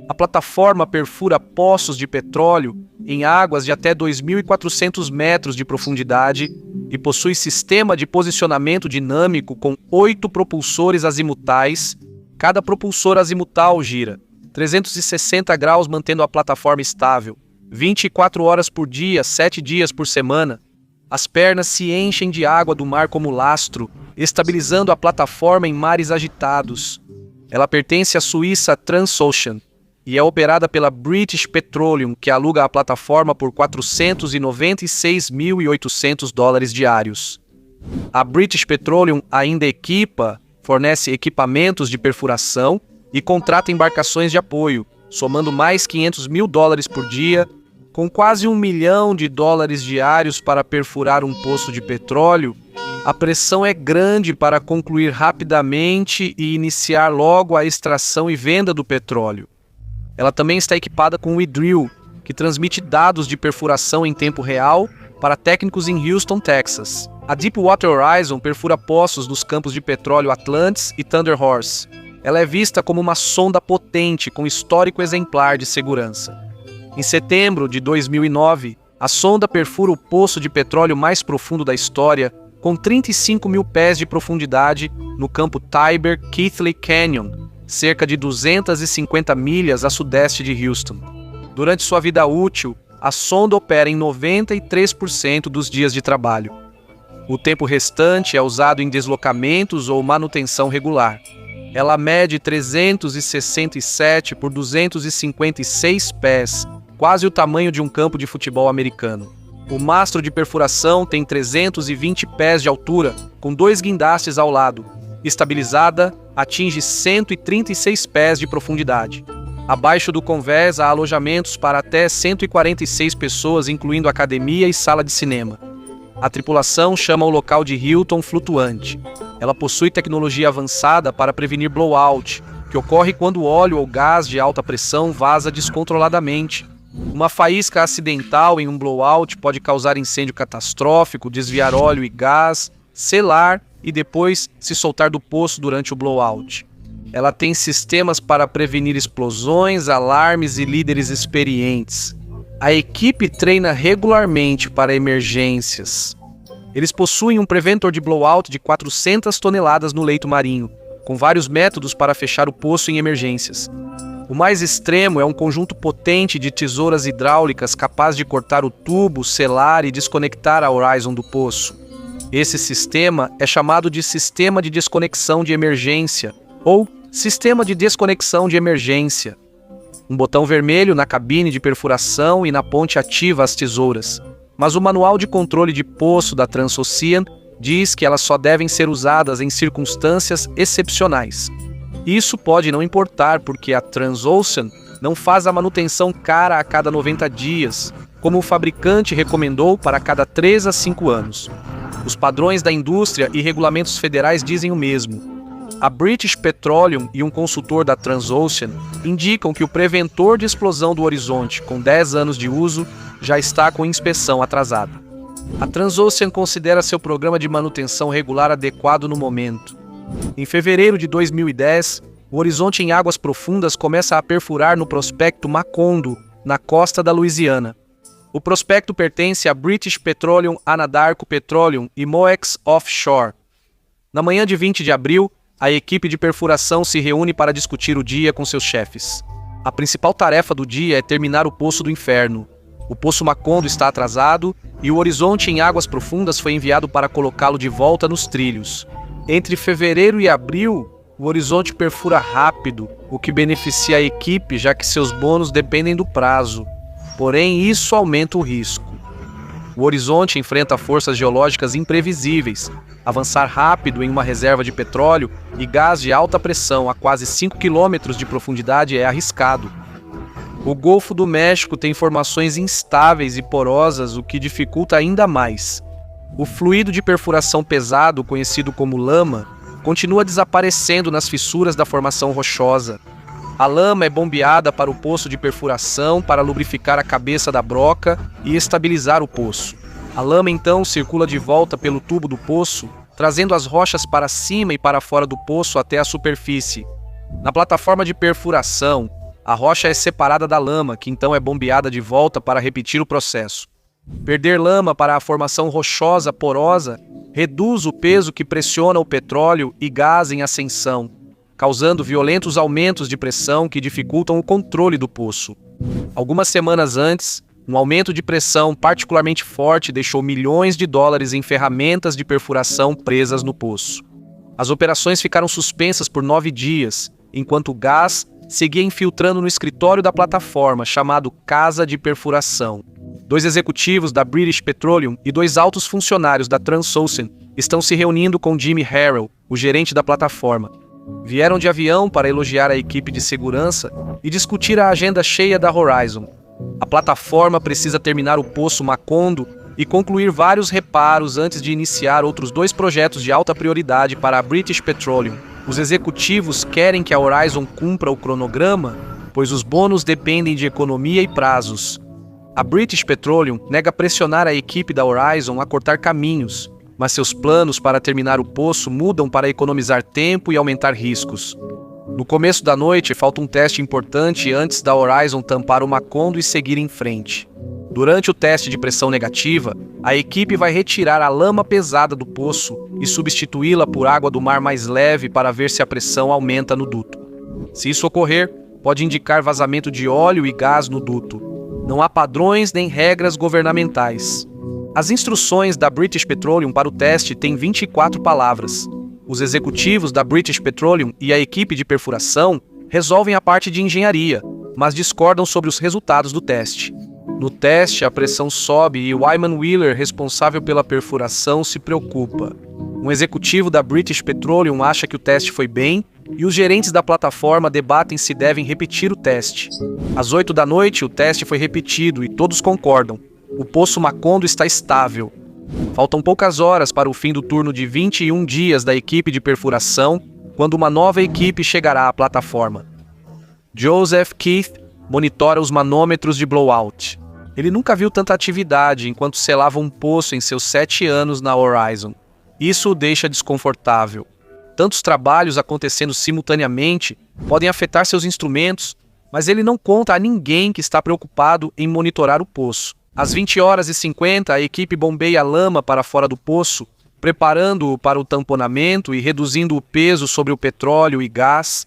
A plataforma perfura poços de petróleo em águas de até 2.400 metros de profundidade e possui sistema de posicionamento dinâmico com 8 propulsores azimutais. Cada propulsor azimutal gira 360 graus, mantendo a plataforma estável, 24 horas por dia, 7 dias por semana. As pernas se enchem de água do mar como lastro, estabilizando a plataforma em mares agitados. Ela pertence à Suíça Transocean e é operada pela British Petroleum, que aluga a plataforma por $496.800 diários. A British Petroleum ainda fornece equipamentos de perfuração e contrata embarcações de apoio, somando mais $500 mil por dia. Com quase $1 milhão diários para perfurar um poço de petróleo, a pressão é grande para concluir rapidamente e iniciar logo a extração e venda do petróleo. Ela também está equipada com o eDrill, que transmite dados de perfuração em tempo real para técnicos em Houston, Texas. A Deepwater Horizon perfura poços nos campos de petróleo Atlantis e Thunder Horse. Ela é vista como uma sonda potente com histórico exemplar de segurança. Em setembro de 2009, a sonda perfura o poço de petróleo mais profundo da história, com 35 mil pés de profundidade, no campo Tiber-Keithley Canyon, cerca de 250 milhas a sudeste de Houston. Durante sua vida útil, a sonda opera em 93% dos dias de trabalho. O tempo restante é usado em deslocamentos ou manutenção regular. Ela mede 367 por 256 pés, quase o tamanho de um campo de futebol americano. O mastro de perfuração tem 320 pés de altura, com 2 guindastes ao lado. Estabilizada, atinge 136 pés de profundidade. Abaixo do convés há alojamentos para até 146 pessoas, incluindo academia e sala de cinema. A tripulação chama o local de Hilton Flutuante. Ela possui tecnologia avançada para prevenir blowout, que ocorre quando óleo ou gás de alta pressão vaza descontroladamente. Uma faísca acidental em um blowout pode causar incêndio catastrófico, desviar óleo e gás, selar e depois se soltar do poço durante o blowout. Ela tem sistemas para prevenir explosões, alarmes e líderes experientes. A equipe treina regularmente para emergências. Eles possuem um preventor de blowout de 400 toneladas no leito marinho, com vários métodos para fechar o poço em emergências. O mais extremo é um conjunto potente de tesouras hidráulicas capaz de cortar o tubo, selar e desconectar a Horizon do poço. Esse sistema é chamado de Sistema de Desconexão de Emergência, ou Sistema de Desconexão de Emergência. Um botão vermelho na cabine de perfuração e na ponte ativa as tesouras, mas o manual de controle de poço da Transocean diz que elas só devem ser usadas em circunstâncias excepcionais. Isso pode não importar porque a Transocean não faz a manutenção cara a cada 90 dias, como o fabricante recomendou para cada 3 a 5 anos. Os padrões da indústria e regulamentos federais dizem o mesmo. A British Petroleum e um consultor da Transocean indicam que o preventor de explosão do Horizonte, com 10 anos de uso, já está com inspeção atrasada. A Transocean considera seu programa de manutenção regular adequado no momento. Em fevereiro de 2010, o Horizonte em águas profundas começa a perfurar no prospecto Macondo, na costa da Louisiana. O prospecto pertence a British Petroleum, Anadarko Petroleum e Moex Offshore. Na manhã de 20 de abril, a equipe de perfuração se reúne para discutir o dia com seus chefes. A principal tarefa do dia é terminar o Poço do Inferno. O Poço Macondo está atrasado e o Horizonte em águas profundas foi enviado para colocá-lo de volta nos trilhos. Entre fevereiro e abril, o Horizonte perfura rápido, o que beneficia a equipe, já que seus bônus dependem do prazo. Porém, isso aumenta o risco. O Horizonte enfrenta forças geológicas imprevisíveis. Avançar rápido em uma reserva de petróleo e gás de alta pressão a quase 5 km de profundidade é arriscado. O Golfo do México tem formações instáveis e porosas, o que dificulta ainda mais. O fluido de perfuração pesado, conhecido como lama, continua desaparecendo nas fissuras da formação rochosa. A lama é bombeada para o poço de perfuração para lubrificar a cabeça da broca e estabilizar o poço. A lama então circula de volta pelo tubo do poço, trazendo as rochas para cima e para fora do poço até a superfície. Na plataforma de perfuração, a rocha é separada da lama, que então é bombeada de volta para repetir o processo. Perder lama para a formação rochosa porosa reduz o peso que pressiona o petróleo e gás em ascensão, causando violentos aumentos de pressão que dificultam o controle do poço. Algumas semanas antes, um aumento de pressão particularmente forte deixou milhões de dólares em ferramentas de perfuração presas no poço. As operações ficaram suspensas por 9 dias, enquanto o gás seguia infiltrando no escritório da plataforma, chamado Casa de Perfuração. 2 executivos da British Petroleum e 2 altos funcionários da Transocean estão se reunindo com Jimmy Harrell, o gerente da plataforma. Vieram de avião para elogiar a equipe de segurança e discutir a agenda cheia da Horizon. A plataforma precisa terminar o Poço Macondo e concluir vários reparos antes de iniciar outros 2 projetos de alta prioridade para a British Petroleum. Os executivos querem que a Horizon cumpra o cronograma, pois os bônus dependem de economia e prazos. A British Petroleum nega pressionar a equipe da Horizon a cortar caminhos, mas seus planos para terminar o poço mudam para economizar tempo e aumentar riscos. No começo da noite, falta um teste importante antes da Horizon tampar o Macondo e seguir em frente. Durante o teste de pressão negativa, a equipe vai retirar a lama pesada do poço e substituí-la por água do mar mais leve para ver se a pressão aumenta no duto. Se isso ocorrer, pode indicar vazamento de óleo e gás no duto. Não há padrões nem regras governamentais. As instruções da British Petroleum para o teste têm 24 palavras. Os executivos da British Petroleum e a equipe de perfuração resolvem a parte de engenharia, mas discordam sobre os resultados do teste. No teste, a pressão sobe e Wyman Wheeler, responsável pela perfuração, se preocupa. Um executivo da British Petroleum acha que o teste foi bem e os gerentes da plataforma debatem se devem repetir o teste. Às 8 da noite, o teste foi repetido e todos concordam. O poço Macondo está estável. Faltam poucas horas para o fim do turno de 21 dias da equipe de perfuração, quando uma nova equipe chegará à plataforma. Joseph Keith monitora os manômetros de blowout. Ele nunca viu tanta atividade enquanto selava um poço em seus 7 anos na Horizon. Isso o deixa desconfortável. Tantos trabalhos acontecendo simultaneamente podem afetar seus instrumentos, mas ele não conta a ninguém que está preocupado em monitorar o poço. Às 20h50, a equipe bombeia a lama para fora do poço, preparando-o para o tamponamento e reduzindo o peso sobre o petróleo e gás.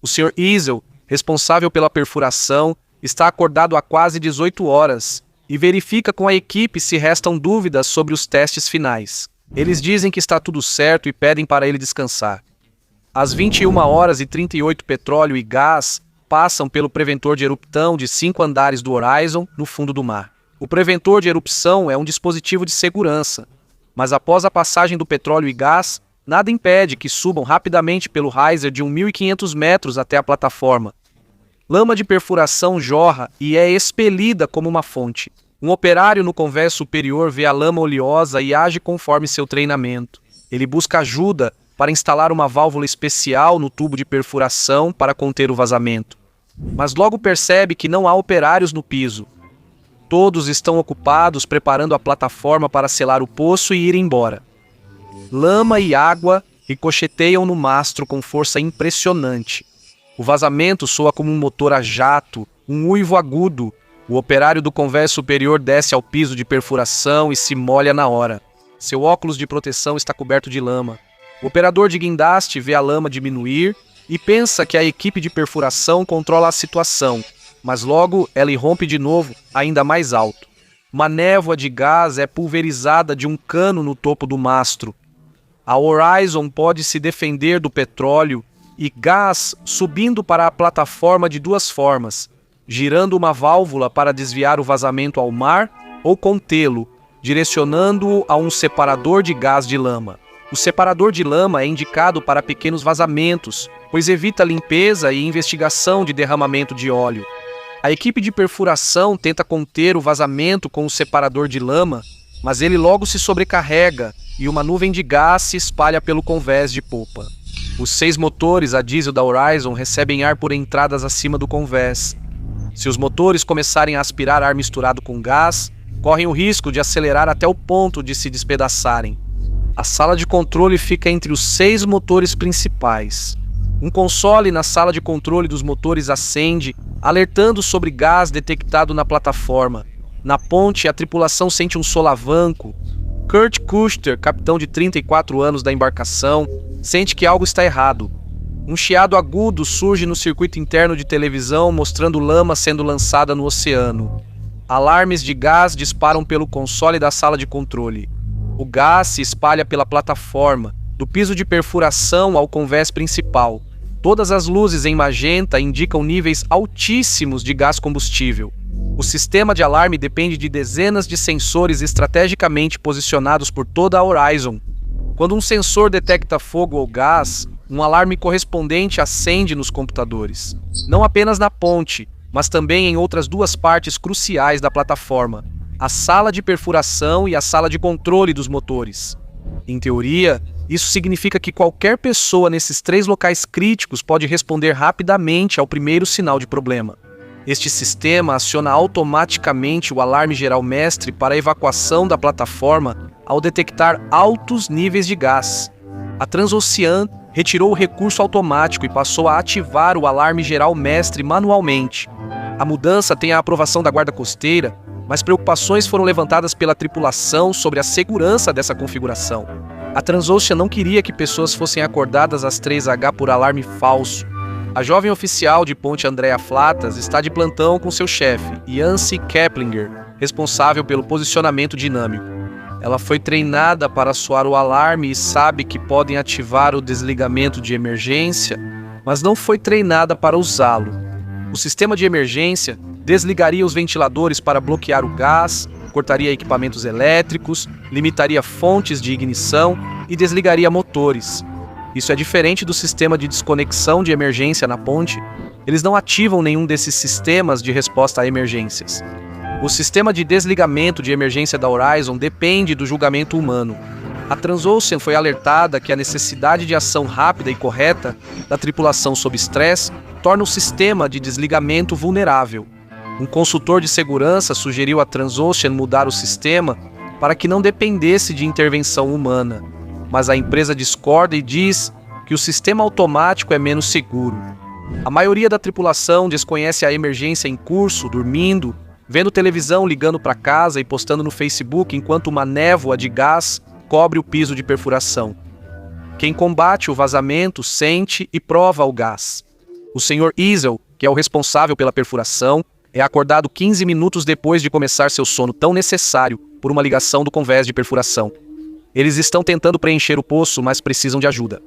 O Sr. Easel, responsável pela perfuração, está acordado há quase 18 horas e verifica com a equipe se restam dúvidas sobre os testes finais. Eles dizem que está tudo certo e pedem para ele descansar. Às 21h38, petróleo e gás passam pelo preventor de erupção de 5 andares do Horizon no fundo do mar. O preventor de erupção é um dispositivo de segurança, mas após a passagem do petróleo e gás, nada impede que subam rapidamente pelo riser de 1.500 metros até a plataforma. Lama de perfuração jorra e é expelida como uma fonte. Um operário no convés superior vê a lama oleosa e age conforme seu treinamento. Ele busca ajuda para instalar uma válvula especial no tubo de perfuração para conter o vazamento. Mas logo percebe que não há operários no piso. Todos estão ocupados preparando a plataforma para selar o poço e ir embora. Lama e água ricocheteiam no mastro com força impressionante. O vazamento soa como um motor a jato, um uivo agudo. O operário do convés superior desce ao piso de perfuração e se molha na hora. Seu óculos de proteção está coberto de lama. O operador de guindaste vê a lama diminuir e pensa que a equipe de perfuração controla a situação, mas logo ela irrompe de novo, ainda mais alto. Uma névoa de gás é pulverizada de um cano no topo do mastro. A Horizon pode se defender do petróleo e gás subindo para a plataforma de duas formas, girando uma válvula para desviar o vazamento ao mar ou contê-lo, direcionando-o a um separador de gás de lama. O separador de lama é indicado para pequenos vazamentos, pois evita limpeza e investigação de derramamento de óleo. A equipe de perfuração tenta conter o vazamento com o separador de lama, mas ele logo se sobrecarrega e uma nuvem de gás se espalha pelo convés de popa. Os 6 motores a diesel da Horizon recebem ar por entradas acima do convés. Se os motores começarem a aspirar ar misturado com gás, correm o risco de acelerar até o ponto de se despedaçarem. A sala de controle fica entre os 6 motores principais. Um console na sala de controle dos motores acende, alertando sobre gás detectado na plataforma. Na ponte, a tripulação sente um solavanco. Kurt Kuster, capitão de 34 anos da embarcação, sente que algo está errado. Um chiado agudo surge no circuito interno de televisão, mostrando lama sendo lançada no oceano. Alarmes de gás disparam pelo console da sala de controle. O gás se espalha pela plataforma, do piso de perfuração ao convés principal. Todas as luzes em magenta indicam níveis altíssimos de gás combustível. O sistema de alarme depende de dezenas de sensores estrategicamente posicionados por toda a Horizon. Quando um sensor detecta fogo ou gás, um alarme correspondente acende nos computadores. Não apenas na ponte, mas também em outras 2 partes cruciais da plataforma: a sala de perfuração e a sala de controle dos motores. Em teoria, isso significa que qualquer pessoa nesses 3 locais críticos pode responder rapidamente ao primeiro sinal de problema. Este sistema aciona automaticamente o alarme geral mestre para a evacuação da plataforma ao detectar altos níveis de gás. A Transocean retirou o recurso automático e passou a ativar o alarme geral mestre manualmente. A mudança tem a aprovação da guarda costeira, mas preocupações foram levantadas pela tripulação sobre a segurança dessa configuração. A Transocean não queria que pessoas fossem acordadas às 3h por alarme falso. A jovem oficial de ponte Andrea Flatas está de plantão com seu chefe, Yancey Keplinger, responsável pelo posicionamento dinâmico. Ela foi treinada para soar o alarme e sabe que podem ativar o desligamento de emergência, mas não foi treinada para usá-lo. O sistema de emergência desligaria os ventiladores para bloquear o gás, cortaria equipamentos elétricos, limitaria fontes de ignição e desligaria motores. Isso é diferente do sistema de desconexão de emergência na ponte. Eles não ativam nenhum desses sistemas de resposta a emergências. O sistema de desligamento de emergência da Horizon depende do julgamento humano. A Transocean foi alertada que a necessidade de ação rápida e correta da tripulação sob estresse torna o sistema de desligamento vulnerável. Um consultor de segurança sugeriu à Transocean mudar o sistema para que não dependesse de intervenção humana, mas a empresa discorda e diz que o sistema automático é menos seguro. A maioria da tripulação desconhece a emergência em curso, dormindo, vendo televisão, ligando para casa e postando no Facebook enquanto uma névoa de gás cobre o piso de perfuração. Quem combate o vazamento sente e prova o gás. O Sr. Easel, que é o responsável pela perfuração, é acordado 15 minutos depois de começar seu sono tão necessário por uma ligação do convés de perfuração. Eles estão tentando preencher o poço, mas precisam de ajuda.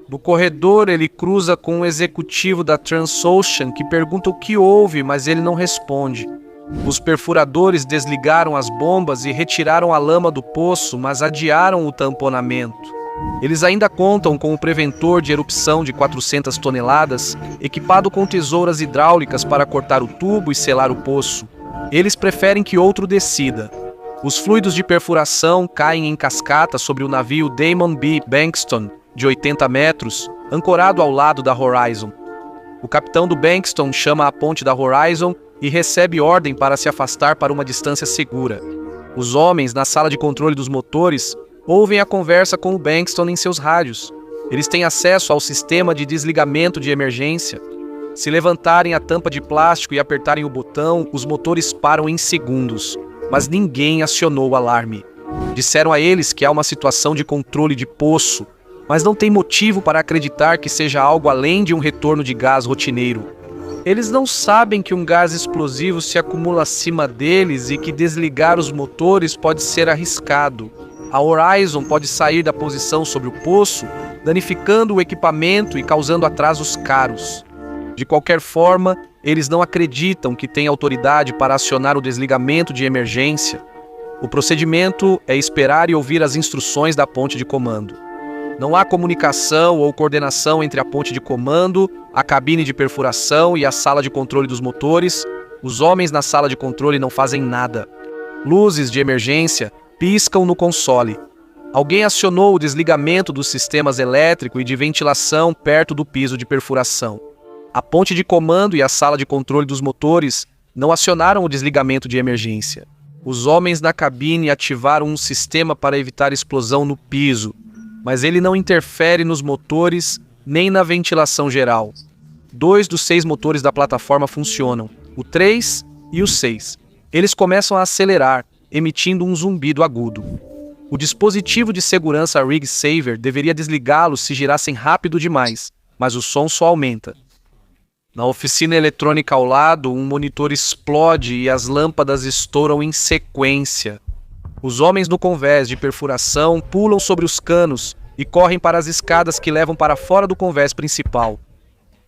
No corredor, ele cruza com um executivo da Transocean que pergunta o que houve, mas ele não responde. Os perfuradores desligaram as bombas e retiraram a lama do poço, mas adiaram o tamponamento. Eles ainda contam com um preventor de erupção de 400 toneladas, equipado com tesouras hidráulicas para cortar o tubo e selar o poço. Eles preferem que outro decida. Os fluidos de perfuração caem em cascata sobre o navio Damon B. Bankston, de 80 metros, ancorado ao lado da Horizon. O capitão do Bankston chama a ponte da Horizon e recebe ordem para se afastar para uma distância segura. Os homens, na sala de controle dos motores, ouvem a conversa com o Bankston em seus rádios. Eles têm acesso ao sistema de desligamento de emergência. Se levantarem a tampa de plástico e apertarem o botão, os motores param em segundos, mas ninguém acionou o alarme. Disseram a eles que há uma situação de controle de poço, mas não tem motivo para acreditar que seja algo além de um retorno de gás rotineiro. Eles não sabem que um gás explosivo se acumula acima deles e que desligar os motores pode ser arriscado. A Horizon pode sair da posição sobre o poço, danificando o equipamento e causando atrasos caros. De qualquer forma, eles não acreditam que tem autoridade para acionar o desligamento de emergência. O procedimento é esperar e ouvir as instruções da ponte de comando. Não há comunicação ou coordenação entre a ponte de comando, a cabine de perfuração e a sala de controle dos motores. Os homens na sala de controle não fazem nada. Luzes de emergência piscam no console. Alguém acionou o desligamento dos sistemas elétrico e de ventilação perto do piso de perfuração. A ponte de comando e a sala de controle dos motores não acionaram o desligamento de emergência. Os homens na cabine ativaram um sistema para evitar explosão no piso, mas ele não interfere nos motores nem na ventilação geral. 2 dos 6 motores da plataforma funcionam, o 3 e o 6. Eles começam a acelerar, emitindo um zumbido agudo. O dispositivo de segurança Rig Saver deveria desligá-los se girassem rápido demais, mas o som só aumenta. Na oficina eletrônica ao lado, um monitor explode e as lâmpadas estouram em sequência. Os homens no convés de perfuração pulam sobre os canos e correm para as escadas que levam para fora do convés principal.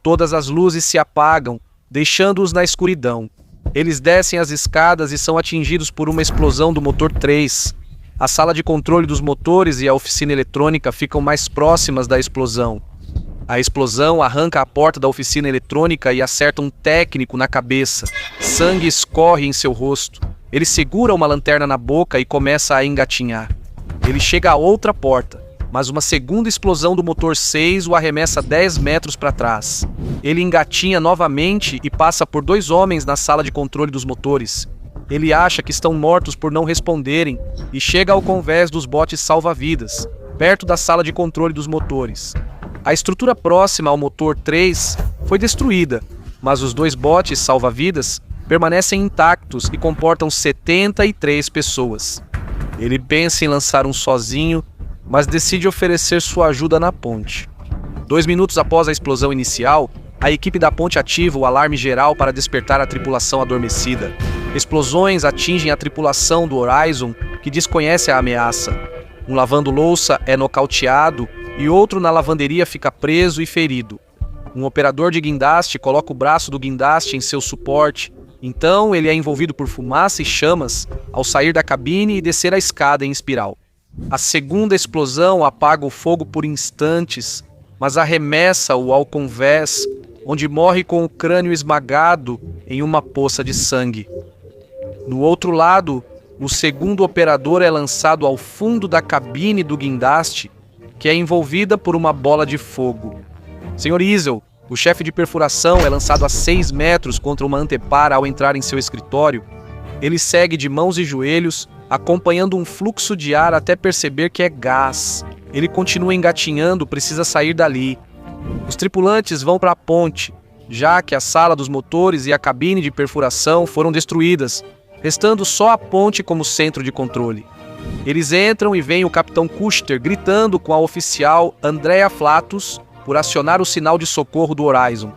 Todas as luzes se apagam, deixando-os na escuridão. Eles descem as escadas e são atingidos por uma explosão do motor 3. A sala de controle dos motores e a oficina eletrônica ficam mais próximas da explosão. A explosão arranca a porta da oficina eletrônica e acerta um técnico na cabeça. Sangue escorre em seu rosto. Ele segura uma lanterna na boca e começa a engatinhar. Ele chega a outra porta, mas uma segunda explosão do motor 6 o arremessa 10 metros para trás. Ele engatinha novamente e passa por 2 homens na sala de controle dos motores. Ele acha que estão mortos por não responderem e chega ao convés dos botes salva-vidas, perto da sala de controle dos motores. A estrutura próxima ao motor 3 foi destruída, mas os 2 botes salva-vidas permanecem intactos e comportam 73 pessoas. Ele pensa em lançar um sozinho, mas decide oferecer sua ajuda na ponte. 2 minutos após a explosão inicial, a equipe da ponte ativa o alarme geral para despertar a tripulação adormecida. Explosões atingem a tripulação do Horizon, que desconhece a ameaça. Um lavando-louça é nocauteado e outro na lavanderia fica preso e ferido. Um operador de guindaste coloca o braço do guindaste em seu suporte, então ele é envolvido por fumaça e chamas ao sair da cabine e descer a escada em espiral. A segunda explosão apaga o fogo por instantes, mas arremessa-o ao convés, onde morre com o crânio esmagado em uma poça de sangue. No outro lado, o segundo operador é lançado ao fundo da cabine do guindaste, que é envolvida por uma bola de fogo. Sr. Easel, o chefe de perfuração, é lançado a 6 metros contra uma antepara ao entrar em seu escritório. Ele segue de mãos e joelhos, acompanhando um fluxo de ar até perceber que é gás. Ele continua engatinhando, precisa sair dali. Os tripulantes vão para a ponte, já que a sala dos motores e a cabine de perfuração foram destruídas, restando só a ponte como centro de controle. Eles entram e veem o capitão Custer gritando com a oficial Andrea Flatus por acionar o sinal de socorro do Horizon.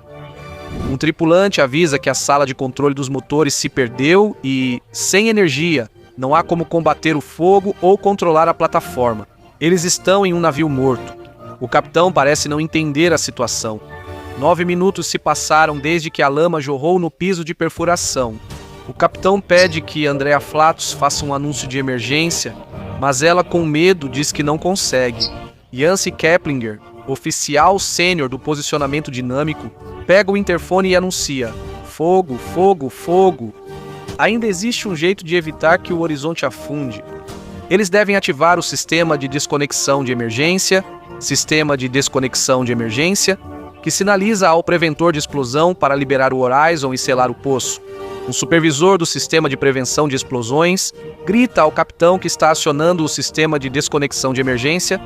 Um tripulante avisa que a sala de controle dos motores se perdeu e, sem energia, não há como combater o fogo ou controlar a plataforma. Eles estão em um navio morto. O capitão parece não entender a situação. 9 minutos se passaram desde que a lama jorrou no piso de perfuração. O capitão pede que Andrea Flatus faça um anúncio de emergência, mas ela, com medo, diz que não consegue. Yancey Keplinger, oficial sênior do posicionamento dinâmico, pega o interfone e anuncia: fogo, fogo, fogo. Ainda existe um jeito de evitar que o horizonte afunde. Eles devem ativar o sistema de desconexão de emergência, que sinaliza ao preventor de explosão para liberar o Horizon e selar o poço. Um supervisor do sistema de prevenção de explosões grita ao capitão que está acionando o sistema de desconexão de emergência.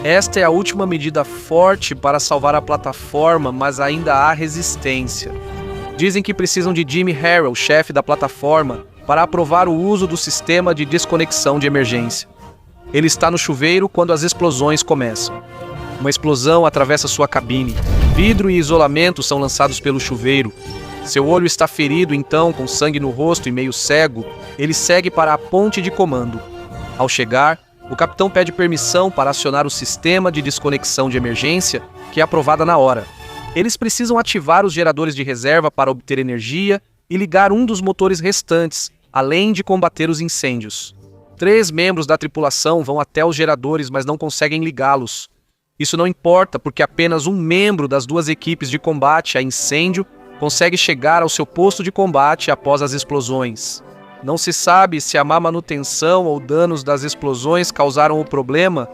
Esta é a última medida forte para salvar a plataforma, mas ainda há resistência. Dizem que precisam de Jimmy Harrell, chefe da plataforma, para aprovar o uso do sistema de desconexão de emergência. Ele está no chuveiro quando as explosões começam. Uma explosão atravessa sua cabine. Vidro e isolamento são lançados pelo chuveiro. Seu olho está ferido, então, com sangue no rosto e meio cego, ele segue para a ponte de comando. Ao chegar, o capitão pede permissão para acionar o sistema de desconexão de emergência, que é aprovada na hora. Eles precisam ativar os geradores de reserva para obter energia e ligar um dos motores restantes, além de combater os incêndios. 3 membros da tripulação vão até os geradores, mas não conseguem ligá-los. Isso não importa, porque apenas um membro das 2 equipes de combate a incêndio consegue chegar ao seu posto de combate após as explosões. Não se sabe se a má manutenção ou danos das explosões causaram o problema,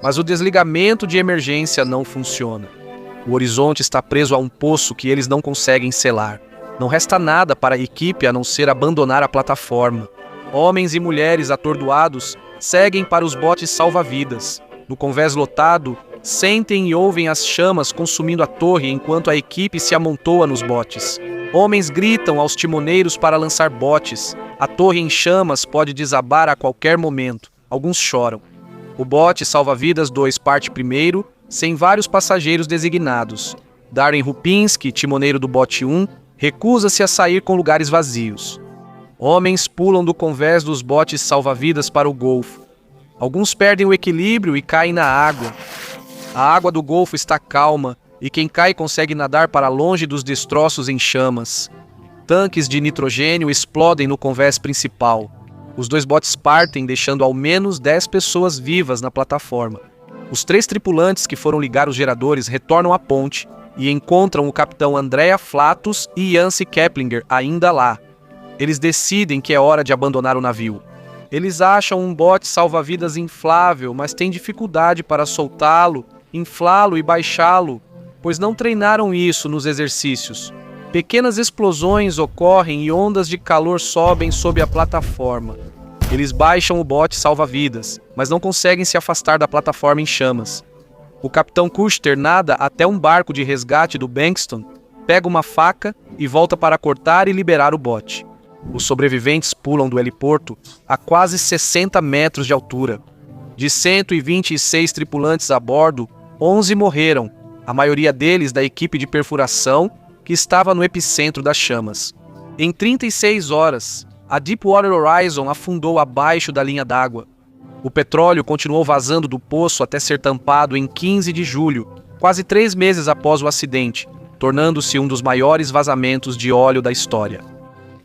mas o desligamento de emergência não funciona. O horizonte está preso a um poço que eles não conseguem selar. Não resta nada para a equipe a não ser abandonar a plataforma. Homens e mulheres atordoados seguem para os botes salva-vidas. No convés lotado, sentem e ouvem as chamas consumindo a torre enquanto a equipe se amontoa nos botes. Homens gritam aos timoneiros para lançar botes. A torre em chamas pode desabar a qualquer momento. Alguns choram. O bote salva-vidas 2 parte primeiro, sem vários passageiros designados. Darren Rupinski, timoneiro do bote 1, recusa-se a sair com lugares vazios. Homens pulam do convés dos botes salva-vidas para o golfo. Alguns perdem o equilíbrio e caem na água. A água do golfo está calma e quem cai consegue nadar para longe dos destroços em chamas. Tanques de nitrogênio explodem no convés principal. Os 2 botes partem, deixando ao menos 10 pessoas vivas na plataforma. Os 3 tripulantes que foram ligar os geradores retornam à ponte e encontram o capitão Andrea Flatus e Yancey Keplinger ainda lá. Eles decidem que é hora de abandonar o navio. Eles acham um bote salva-vidas inflável, mas têm dificuldade para soltá-lo, inflá-lo e baixá-lo, pois não treinaram isso nos exercícios. Pequenas explosões ocorrem e ondas de calor sobem sob a plataforma. Eles baixam o bote salva-vidas, mas não conseguem se afastar da plataforma em chamas. O capitão Custer nada até um barco de resgate do Bankston, pega uma faca e volta para cortar e liberar o bote. Os sobreviventes pulam do heliporto a quase 60 metros de altura. De 126 tripulantes a bordo, 11 morreram, a maioria deles da equipe de perfuração, que estava no epicentro das chamas. Em 36 horas, A Deepwater Horizon afundou abaixo da linha d'água. O petróleo continuou vazando do poço até ser tampado em 15 de julho, quase 3 meses após o acidente, tornando-se um dos maiores vazamentos de óleo da história.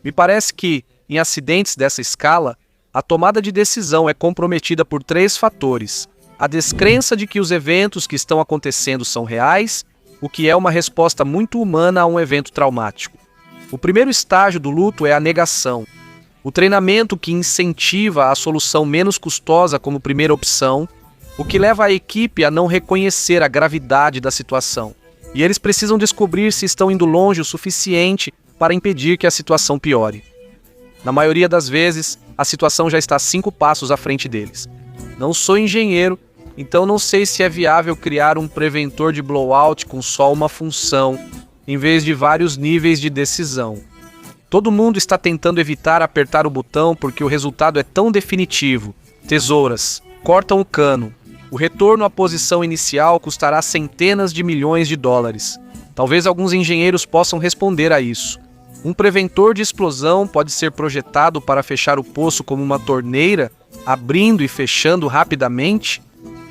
Me parece que, em acidentes dessa escala, a tomada de decisão é comprometida por 3 fatores: a descrença de que os eventos que estão acontecendo são reais, o que é uma resposta muito humana a um evento traumático. O primeiro estágio do luto é a negação. O treinamento que incentiva a solução menos custosa como primeira opção, o que leva a equipe a não reconhecer a gravidade da situação. E eles precisam descobrir se estão indo longe o suficiente para impedir que a situação piore. Na maioria das vezes, a situação já está 5 passos à frente deles. Não sou engenheiro, então não sei se é viável criar um preventor de blowout com só uma função, em vez de vários níveis de decisão. Todo mundo está tentando evitar apertar o botão porque o resultado é tão definitivo. Tesouras, cortam o cano. O retorno à posição inicial custará centenas de milhões de dólares. Talvez alguns engenheiros possam responder a isso. Um preventor de explosão pode ser projetado para fechar o poço como uma torneira, abrindo e fechando rapidamente?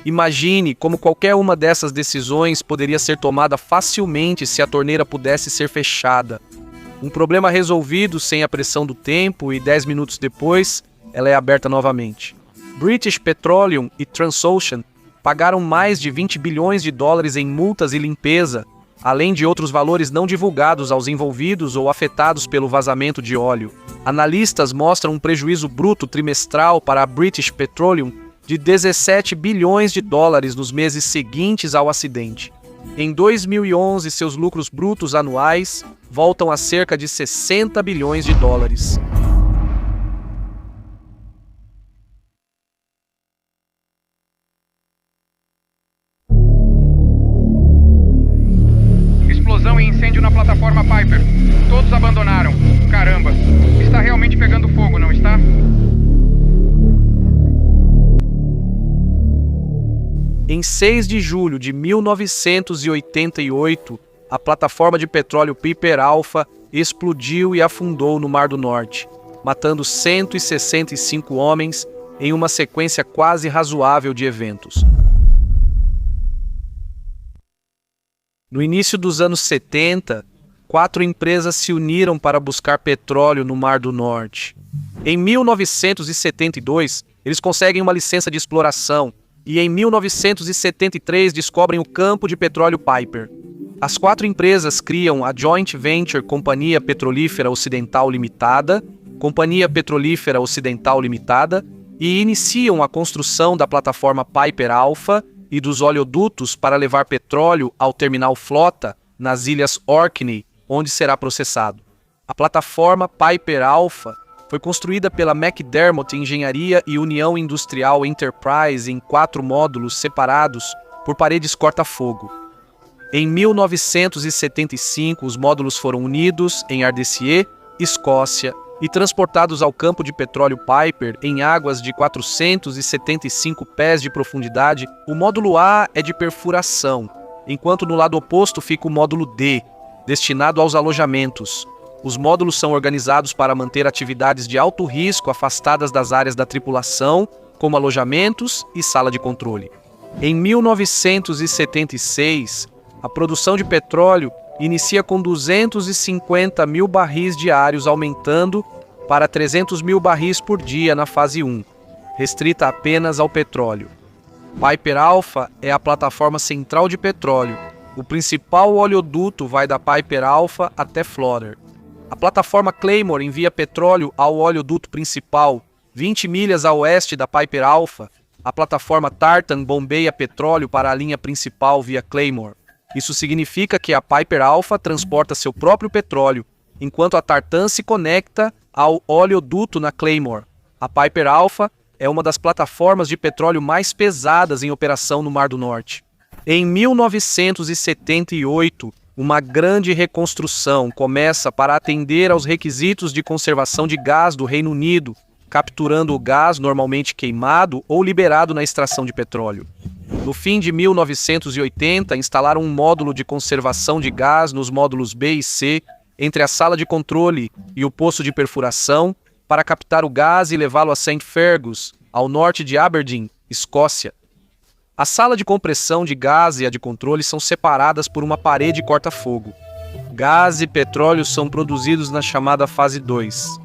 Imagine como qualquer uma dessas decisões poderia ser tomada facilmente se a torneira pudesse ser fechada. Um problema resolvido sem a pressão do tempo e 10 minutos depois, ela é aberta novamente. British Petroleum e Transocean pagaram mais de 20 bilhões de dólares em multas e limpeza, além de outros valores não divulgados aos envolvidos ou afetados pelo vazamento de óleo. Analistas mostram um prejuízo bruto trimestral para a British Petroleum de 17 bilhões de dólares nos meses seguintes ao acidente. Em 2011, seus lucros brutos anuais voltam a cerca de 60 bilhões de dólares. Explosão e incêndio na plataforma Piper. Todos abandonaram. Caramba, está realmente pegando fogo, não está? Em 6 de julho de 1988, a plataforma de petróleo Piper Alpha explodiu e afundou no Mar do Norte, matando 165 homens em uma sequência quase razoável de eventos. No início dos anos 70, 4 empresas se uniram para buscar petróleo no Mar do Norte. Em 1972, eles conseguem uma licença de exploração e em 1973 descobrem o campo de petróleo Piper. As 4 empresas criam a Joint Venture Companhia Petrolífera Ocidental Limitada, Companhia Petrolífera Ocidental Limitada, e iniciam a construção da plataforma Piper Alpha e dos oleodutos para levar petróleo ao terminal Flota, nas ilhas Orkney, onde será processado. A plataforma Piper Alpha foi construída pela McDermott Engenharia e União Industrial Enterprise em 4 módulos separados por paredes corta-fogo. Em 1975, os módulos foram unidos em Ardersier, Escócia, e transportados ao campo de petróleo Piper em águas de 475 pés de profundidade. O módulo A é de perfuração, enquanto no lado oposto fica o módulo D, destinado aos alojamentos. Os módulos são organizados para manter atividades de alto risco afastadas das áreas da tripulação, como alojamentos e sala de controle. Em 1976, a produção de petróleo inicia com 250 mil barris diários, aumentando para 300 mil barris por dia na fase 1, restrita apenas ao petróleo. Piper Alpha é a plataforma central de petróleo. O principal oleoduto vai da Piper Alpha até Flodder. A plataforma Claymore envia petróleo ao oleoduto principal, 20 milhas a oeste da Piper Alpha. A plataforma Tartan bombeia petróleo para a linha principal via Claymore. Isso significa que a Piper Alpha transporta seu próprio petróleo, enquanto a Tartan se conecta ao oleoduto na Claymore. A Piper Alpha é uma das plataformas de petróleo mais pesadas em operação no Mar do Norte. Em 1978, uma grande reconstrução começa para atender aos requisitos de conservação de gás do Reino Unido, capturando o gás normalmente queimado ou liberado na extração de petróleo. No fim de 1980, instalaram um módulo de conservação de gás nos módulos B e C, entre a sala de controle e o poço de perfuração, para captar o gás e levá-lo a St. Fergus, ao norte de Aberdeen, Escócia. A sala de compressão de gás e a de controle são separadas por uma parede corta-fogo. Gás e petróleo são produzidos na chamada fase 2.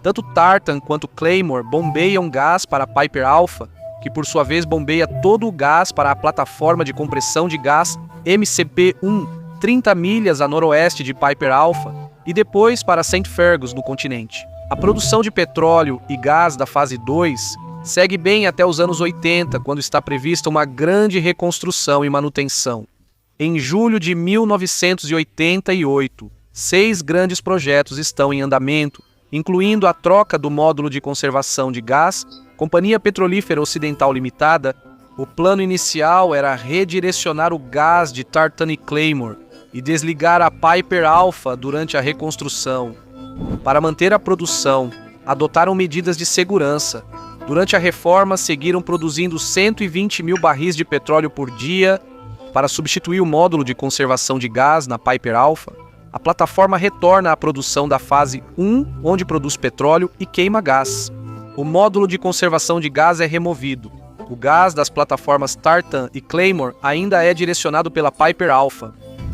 Tanto Tartan quanto Claymore bombeiam gás para a Piper Alpha, que por sua vez bombeia todo o gás para a plataforma de compressão de gás MCP-1, 30 milhas a noroeste de Piper Alpha, e depois para St. Fergus, no continente. A produção de petróleo e gás da fase 2 segue bem até os anos 80, quando está prevista uma grande reconstrução e manutenção. Em julho de 1988, 6 grandes projetos estão em andamento, incluindo a troca do módulo de conservação de gás, Companhia Petrolífera Ocidental Limitada. O plano inicial era redirecionar o gás de Tartan e Claymore e desligar a Piper Alpha durante a reconstrução. Para manter a produção, adotaram medidas de segurança. Durante a reforma, seguiram produzindo 120 mil barris de petróleo por dia. Para substituir o módulo de conservação de gás na Piper Alpha, a plataforma retorna à produção da fase 1, onde produz petróleo e queima gás. O módulo de conservação de gás é removido. O gás das plataformas Tartan e Claymore ainda é direcionado pela Piper Alpha.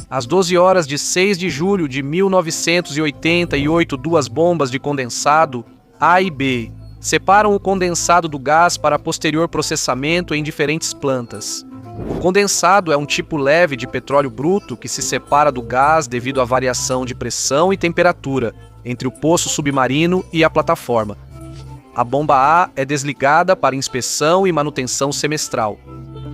Às 12 horas de 6 de julho de 1988, 2 bombas de condensado A e B separam o condensado do gás para posterior processamento em diferentes plantas. O condensado é um tipo leve de petróleo bruto que se separa do gás devido à variação de pressão e temperatura entre o poço submarino e a plataforma. A bomba A é desligada para inspeção e manutenção semestral.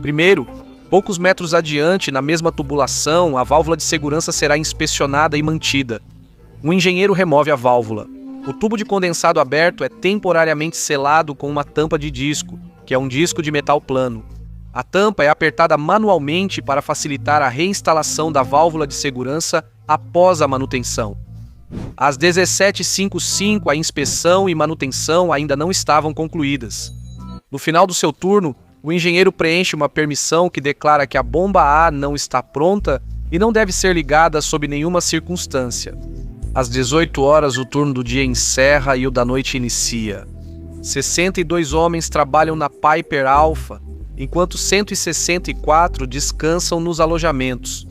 Primeiro, poucos metros adiante, na mesma tubulação, a válvula de segurança será inspecionada e mantida. Um engenheiro remove a válvula. O tubo de condensado aberto é temporariamente selado com uma tampa de disco, que é um disco de metal plano. A tampa é apertada manualmente para facilitar a reinstalação da válvula de segurança após a manutenção. Às 17h55, a inspeção e manutenção ainda não estavam concluídas. No final do seu turno, o engenheiro preenche uma permissão que declara que a bomba A não está pronta e não deve ser ligada sob nenhuma circunstância. Às 18 horas, o turno do dia encerra e o da noite inicia. 62 homens trabalham na Piper Alpha, enquanto 164 descansam nos alojamentos.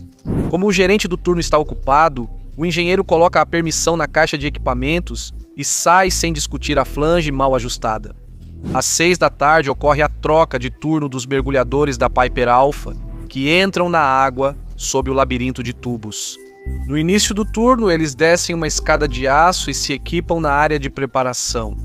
Como o gerente do turno está ocupado, o engenheiro coloca a permissão na caixa de equipamentos e sai sem discutir a flange mal ajustada. Às 6 da tarde ocorre a troca de turno dos mergulhadores da Piper Alpha, que entram na água sob o labirinto de tubos. No início do turno, eles descem uma escada de aço e se equipam na área de preparação.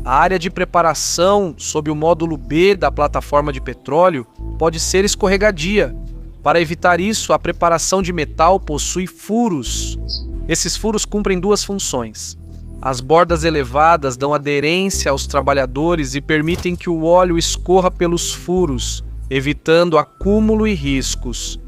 A área de preparação, sob o módulo B da plataforma de petróleo, pode ser escorregadia. Para evitar isso, a preparação de metal possui furos. Esses furos cumprem 2 funções. As bordas elevadas dão aderência aos trabalhadores e permitem que o óleo escorra pelos furos, evitando acúmulo e riscos.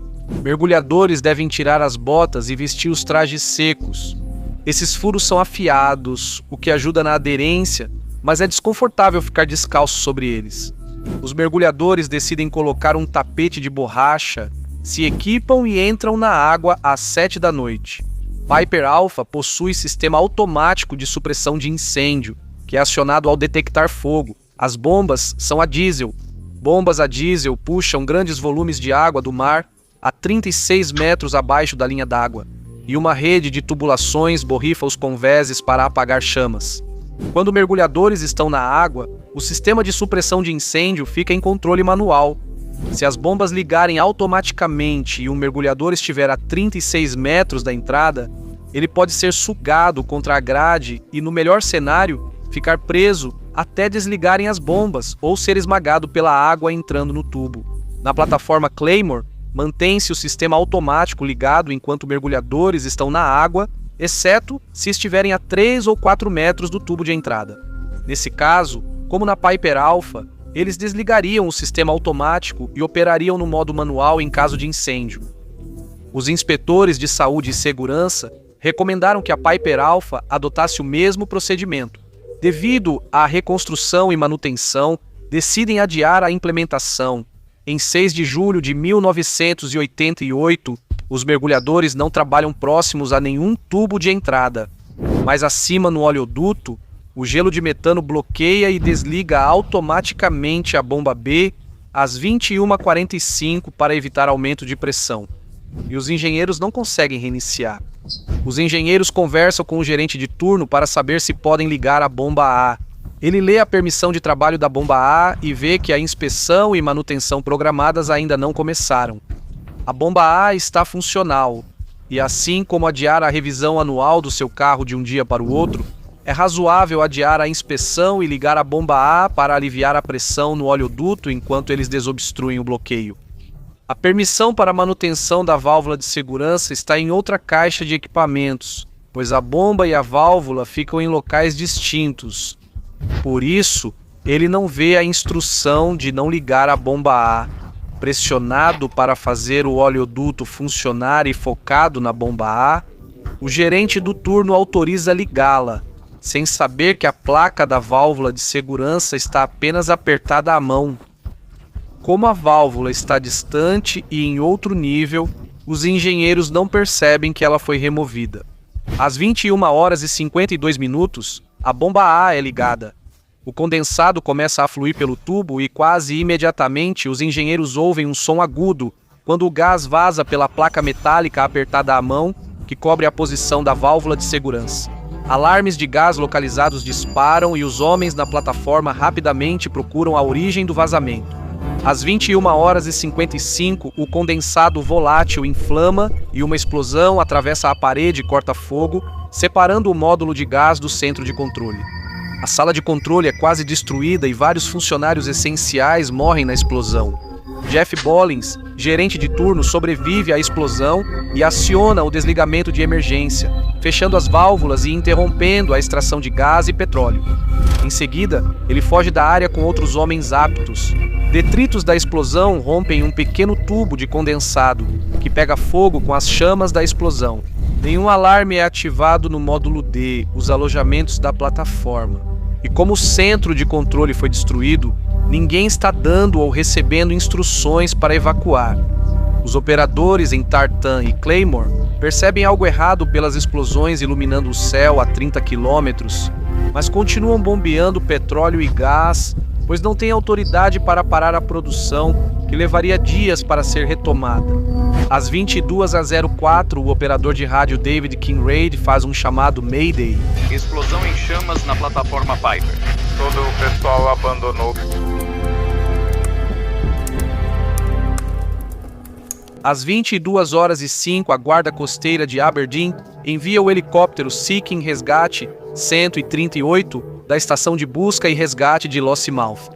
Mergulhadores devem tirar as botas e vestir os trajes secos. Esses furos são afiados, o que ajuda na aderência, mas é desconfortável ficar descalço sobre eles. Os mergulhadores decidem colocar um tapete de borracha, se equipam e entram na água às 7 da noite. Piper Alpha possui sistema automático de supressão de incêndio, que é acionado ao detectar fogo. As bombas são a diesel. Bombas a diesel puxam grandes volumes de água do mar a 36 metros abaixo da linha d'água, e uma rede de tubulações borrifa os convéses para apagar chamas. Quando mergulhadores estão na água, o sistema de supressão de incêndio fica em controle manual. Se as bombas ligarem automaticamente e o mergulhador estiver a 36 metros da entrada, ele pode ser sugado contra a grade e, no melhor cenário, ficar preso até desligarem as bombas ou ser esmagado pela água entrando no tubo. Na plataforma Claymore, mantém-se o sistema automático ligado enquanto mergulhadores estão na água, exceto se estiverem a 3 ou 4 metros do tubo de entrada. Nesse caso, como na Piper Alpha, eles desligariam o sistema automático e operariam no modo manual em caso de incêndio. Os inspetores de saúde e segurança recomendaram que a Piper Alpha adotasse o mesmo procedimento. Devido à reconstrução e manutenção, decidem adiar a implementação. Em 6 de julho de 1988, os mergulhadores não trabalham próximos a nenhum tubo de entrada, mas acima no oleoduto, O gelo de metano bloqueia e desliga automaticamente a bomba B às 21h45 para evitar aumento de pressão. E os engenheiros não conseguem reiniciar. Os engenheiros conversam com o gerente de turno para saber se podem ligar a bomba A. Ele lê a permissão de trabalho da bomba A e vê que a inspeção e manutenção programadas ainda não começaram. A bomba A está funcional, e assim como adiar a revisão anual do seu carro de um dia para o outro, é razoável adiar a inspeção e ligar a bomba A para aliviar a pressão no oleoduto enquanto eles desobstruem o bloqueio. A permissão para a manutenção da válvula de segurança está em outra caixa de equipamentos, pois a bomba e a válvula ficam em locais distintos. Por isso, ele não vê a instrução de não ligar a bomba A. Pressionado para fazer o oleoduto funcionar e focado na bomba A, o gerente do turno autoriza ligá-la, sem saber que a placa da válvula de segurança está apenas apertada à mão. Como a válvula está distante e em outro nível, os engenheiros não percebem que ela foi removida. Às 21h52, a bomba A é ligada. O condensado começa a fluir pelo tubo e quase imediatamente os engenheiros ouvem um som agudo quando o gás vaza pela placa metálica apertada à mão que cobre a posição da válvula de segurança. Alarmes de gás localizados disparam e os homens na plataforma rapidamente procuram a origem do vazamento. Às 21h55, o condensado volátil inflama e uma explosão atravessa a parede e corta fogo, separando o módulo de gás do centro de controle. A sala de controle é quase destruída e vários funcionários essenciais morrem na explosão. Jeff Bollins, gerente de turno, sobrevive à explosão e aciona o desligamento de emergência, fechando as válvulas e interrompendo a extração de gás e petróleo. Em seguida, ele foge da área com outros homens aptos. Detritos da explosão rompem um pequeno tubo de condensado, que pega fogo com as chamas da explosão. Nenhum alarme é ativado no módulo D, os alojamentos da plataforma. E como o centro de controle foi destruído, ninguém está dando ou recebendo instruções para evacuar. Os operadores em Tartan e Claymore percebem algo errado pelas explosões iluminando o céu a 30 quilômetros, mas continuam bombeando petróleo e gás, pois não têm autoridade para parar a produção, que levaria dias para ser retomada. Às 22h04, o operador de rádio David Kinraid faz um chamado Mayday. Explosão em chamas na plataforma Piper. Todo o pessoal abandonou. Às 22h05, a guarda costeira de Aberdeen envia o helicóptero Seeking Resgate 138 da estação de busca e resgate de Lossiemouth.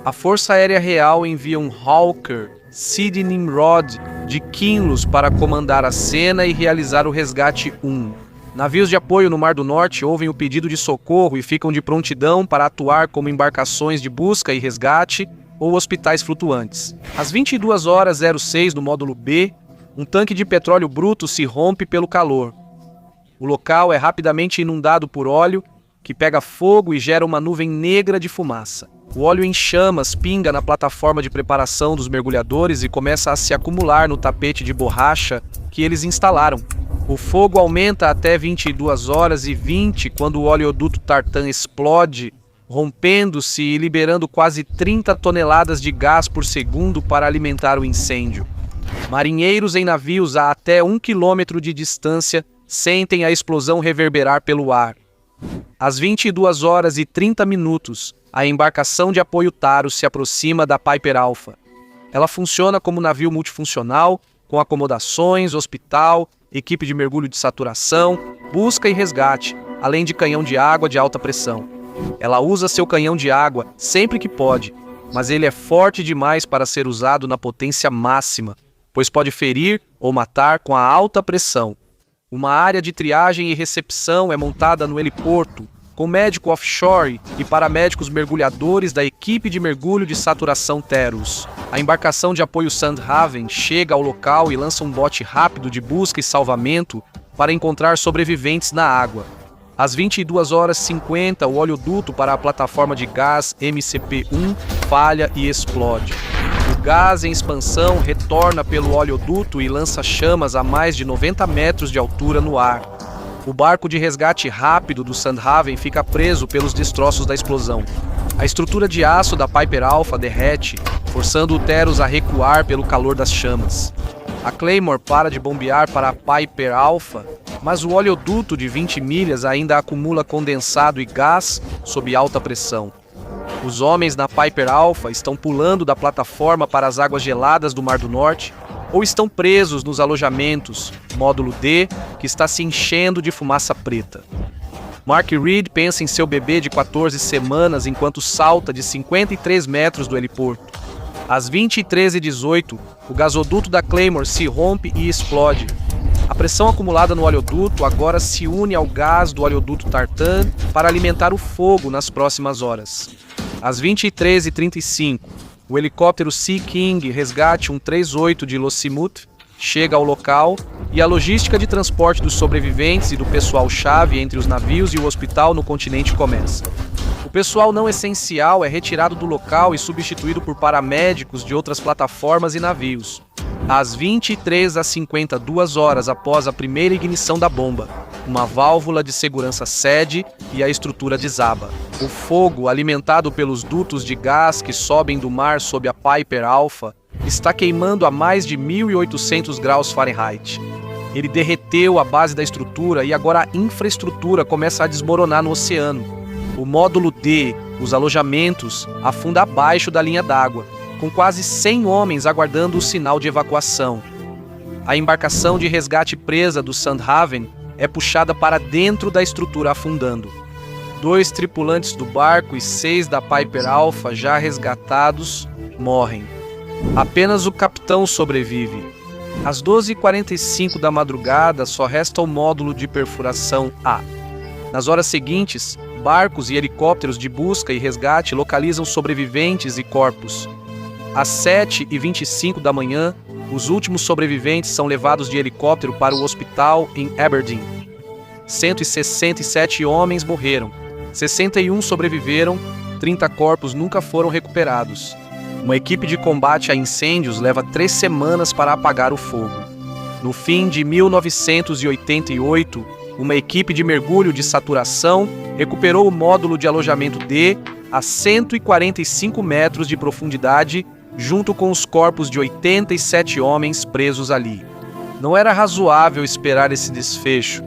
A Força Aérea Real envia um Hawker Sid Nimrod de Kinloss para comandar a cena e realizar o resgate 1. Navios de apoio no Mar do Norte ouvem o pedido de socorro e ficam de prontidão para atuar como embarcações de busca e resgate ou hospitais flutuantes. Às 22h06 no módulo B, um tanque de petróleo bruto se rompe pelo calor. O local é rapidamente inundado por óleo, que pega fogo e gera uma nuvem negra de fumaça. O óleo em chamas pinga na plataforma de preparação dos mergulhadores e começa a se acumular no tapete de borracha que eles instalaram. O fogo aumenta até 22h20 quando o oleoduto Tartan explode, rompendo-se e liberando quase 30 toneladas de gás por segundo para alimentar o incêndio. Marinheiros em navios a até 1 quilômetro de distância sentem a explosão reverberar pelo ar. Às 22h30, a embarcação de apoio Taro se aproxima da Piper Alpha. Ela funciona como navio multifuncional, com acomodações, hospital, equipe de mergulho de saturação, busca e resgate, além de canhão de água de alta pressão. Ela usa seu canhão de água sempre que pode, mas ele é forte demais para ser usado na potência máxima, pois pode ferir ou matar com a alta pressão. Uma área de triagem e recepção é montada no heliporto, com médico offshore e paramédicos mergulhadores da equipe de mergulho de saturação Terus. A embarcação de apoio Sandhaven chega ao local e lança um bote rápido de busca e salvamento para encontrar sobreviventes na água. Às 22h50, o oleoduto para a plataforma de gás MCP-1 falha e explode. O gás em expansão retorna pelo oleoduto e lança chamas a mais de 90 metros de altura no ar. O barco de resgate rápido do Sandhaven fica preso pelos destroços da explosão. A estrutura de aço da Piper Alpha derrete, forçando o Theros a recuar pelo calor das chamas. A Claymore para de bombear para a Piper Alpha, mas o oleoduto de 20 milhas ainda acumula condensado e gás sob alta pressão. Os homens na Piper Alpha estão pulando da plataforma para as águas geladas do Mar do Norte ou estão presos nos alojamentos, módulo D, que está se enchendo de fumaça preta. Mark Reed pensa em seu bebê de 14 semanas enquanto salta de 53 metros do heliporto. Às 23h18, o gasoduto da Claymore se rompe e explode. A pressão acumulada no oleoduto agora se une ao gás do oleoduto Tartan para alimentar o fogo nas próximas horas. Às 23h35, o helicóptero Sea King Resgate 138 de Lossiemouth chega ao local e a logística de transporte dos sobreviventes e do pessoal-chave entre os navios e o hospital no continente começa. O pessoal não essencial é retirado do local e substituído por paramédicos de outras plataformas e navios. Às 23h52 horas após a primeira ignição da bomba, uma válvula de segurança cede e a estrutura desaba. O fogo, alimentado pelos dutos de gás que sobem do mar sob a Piper Alpha, está queimando a mais de 1.800 graus Fahrenheit. Ele derreteu a base da estrutura e agora a infraestrutura começa a desmoronar no oceano. O módulo D, os alojamentos, afunda abaixo da linha d'água, com quase 100 homens aguardando o sinal de evacuação. A embarcação de resgate presa do Sandhaven é puxada para dentro da estrutura afundando. 2 tripulantes do barco e 6 da Piper Alpha, já resgatados, morrem. Apenas o capitão sobrevive. Às 12h45 da madrugada, só resta o módulo de perfuração A. Nas horas seguintes, barcos e helicópteros de busca e resgate localizam sobreviventes e corpos. Às 7h25 da manhã, os últimos sobreviventes são levados de helicóptero para o hospital em Aberdeen. 167 homens morreram, 61 sobreviveram, 30 corpos nunca foram recuperados. Uma equipe de combate a incêndios leva 3 semanas para apagar o fogo. No fim de 1988, uma equipe de mergulho de saturação recuperou o módulo de alojamento D a 145 metros de profundidade, junto com os corpos de 87 homens presos ali. Não era razoável esperar esse desfecho,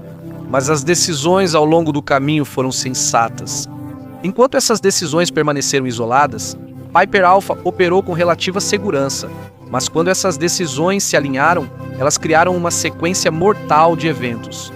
mas as decisões ao longo do caminho foram sensatas. Enquanto essas decisões permaneceram isoladas, Piper Alpha operou com relativa segurança, mas quando essas decisões se alinharam, elas criaram uma sequência mortal de eventos.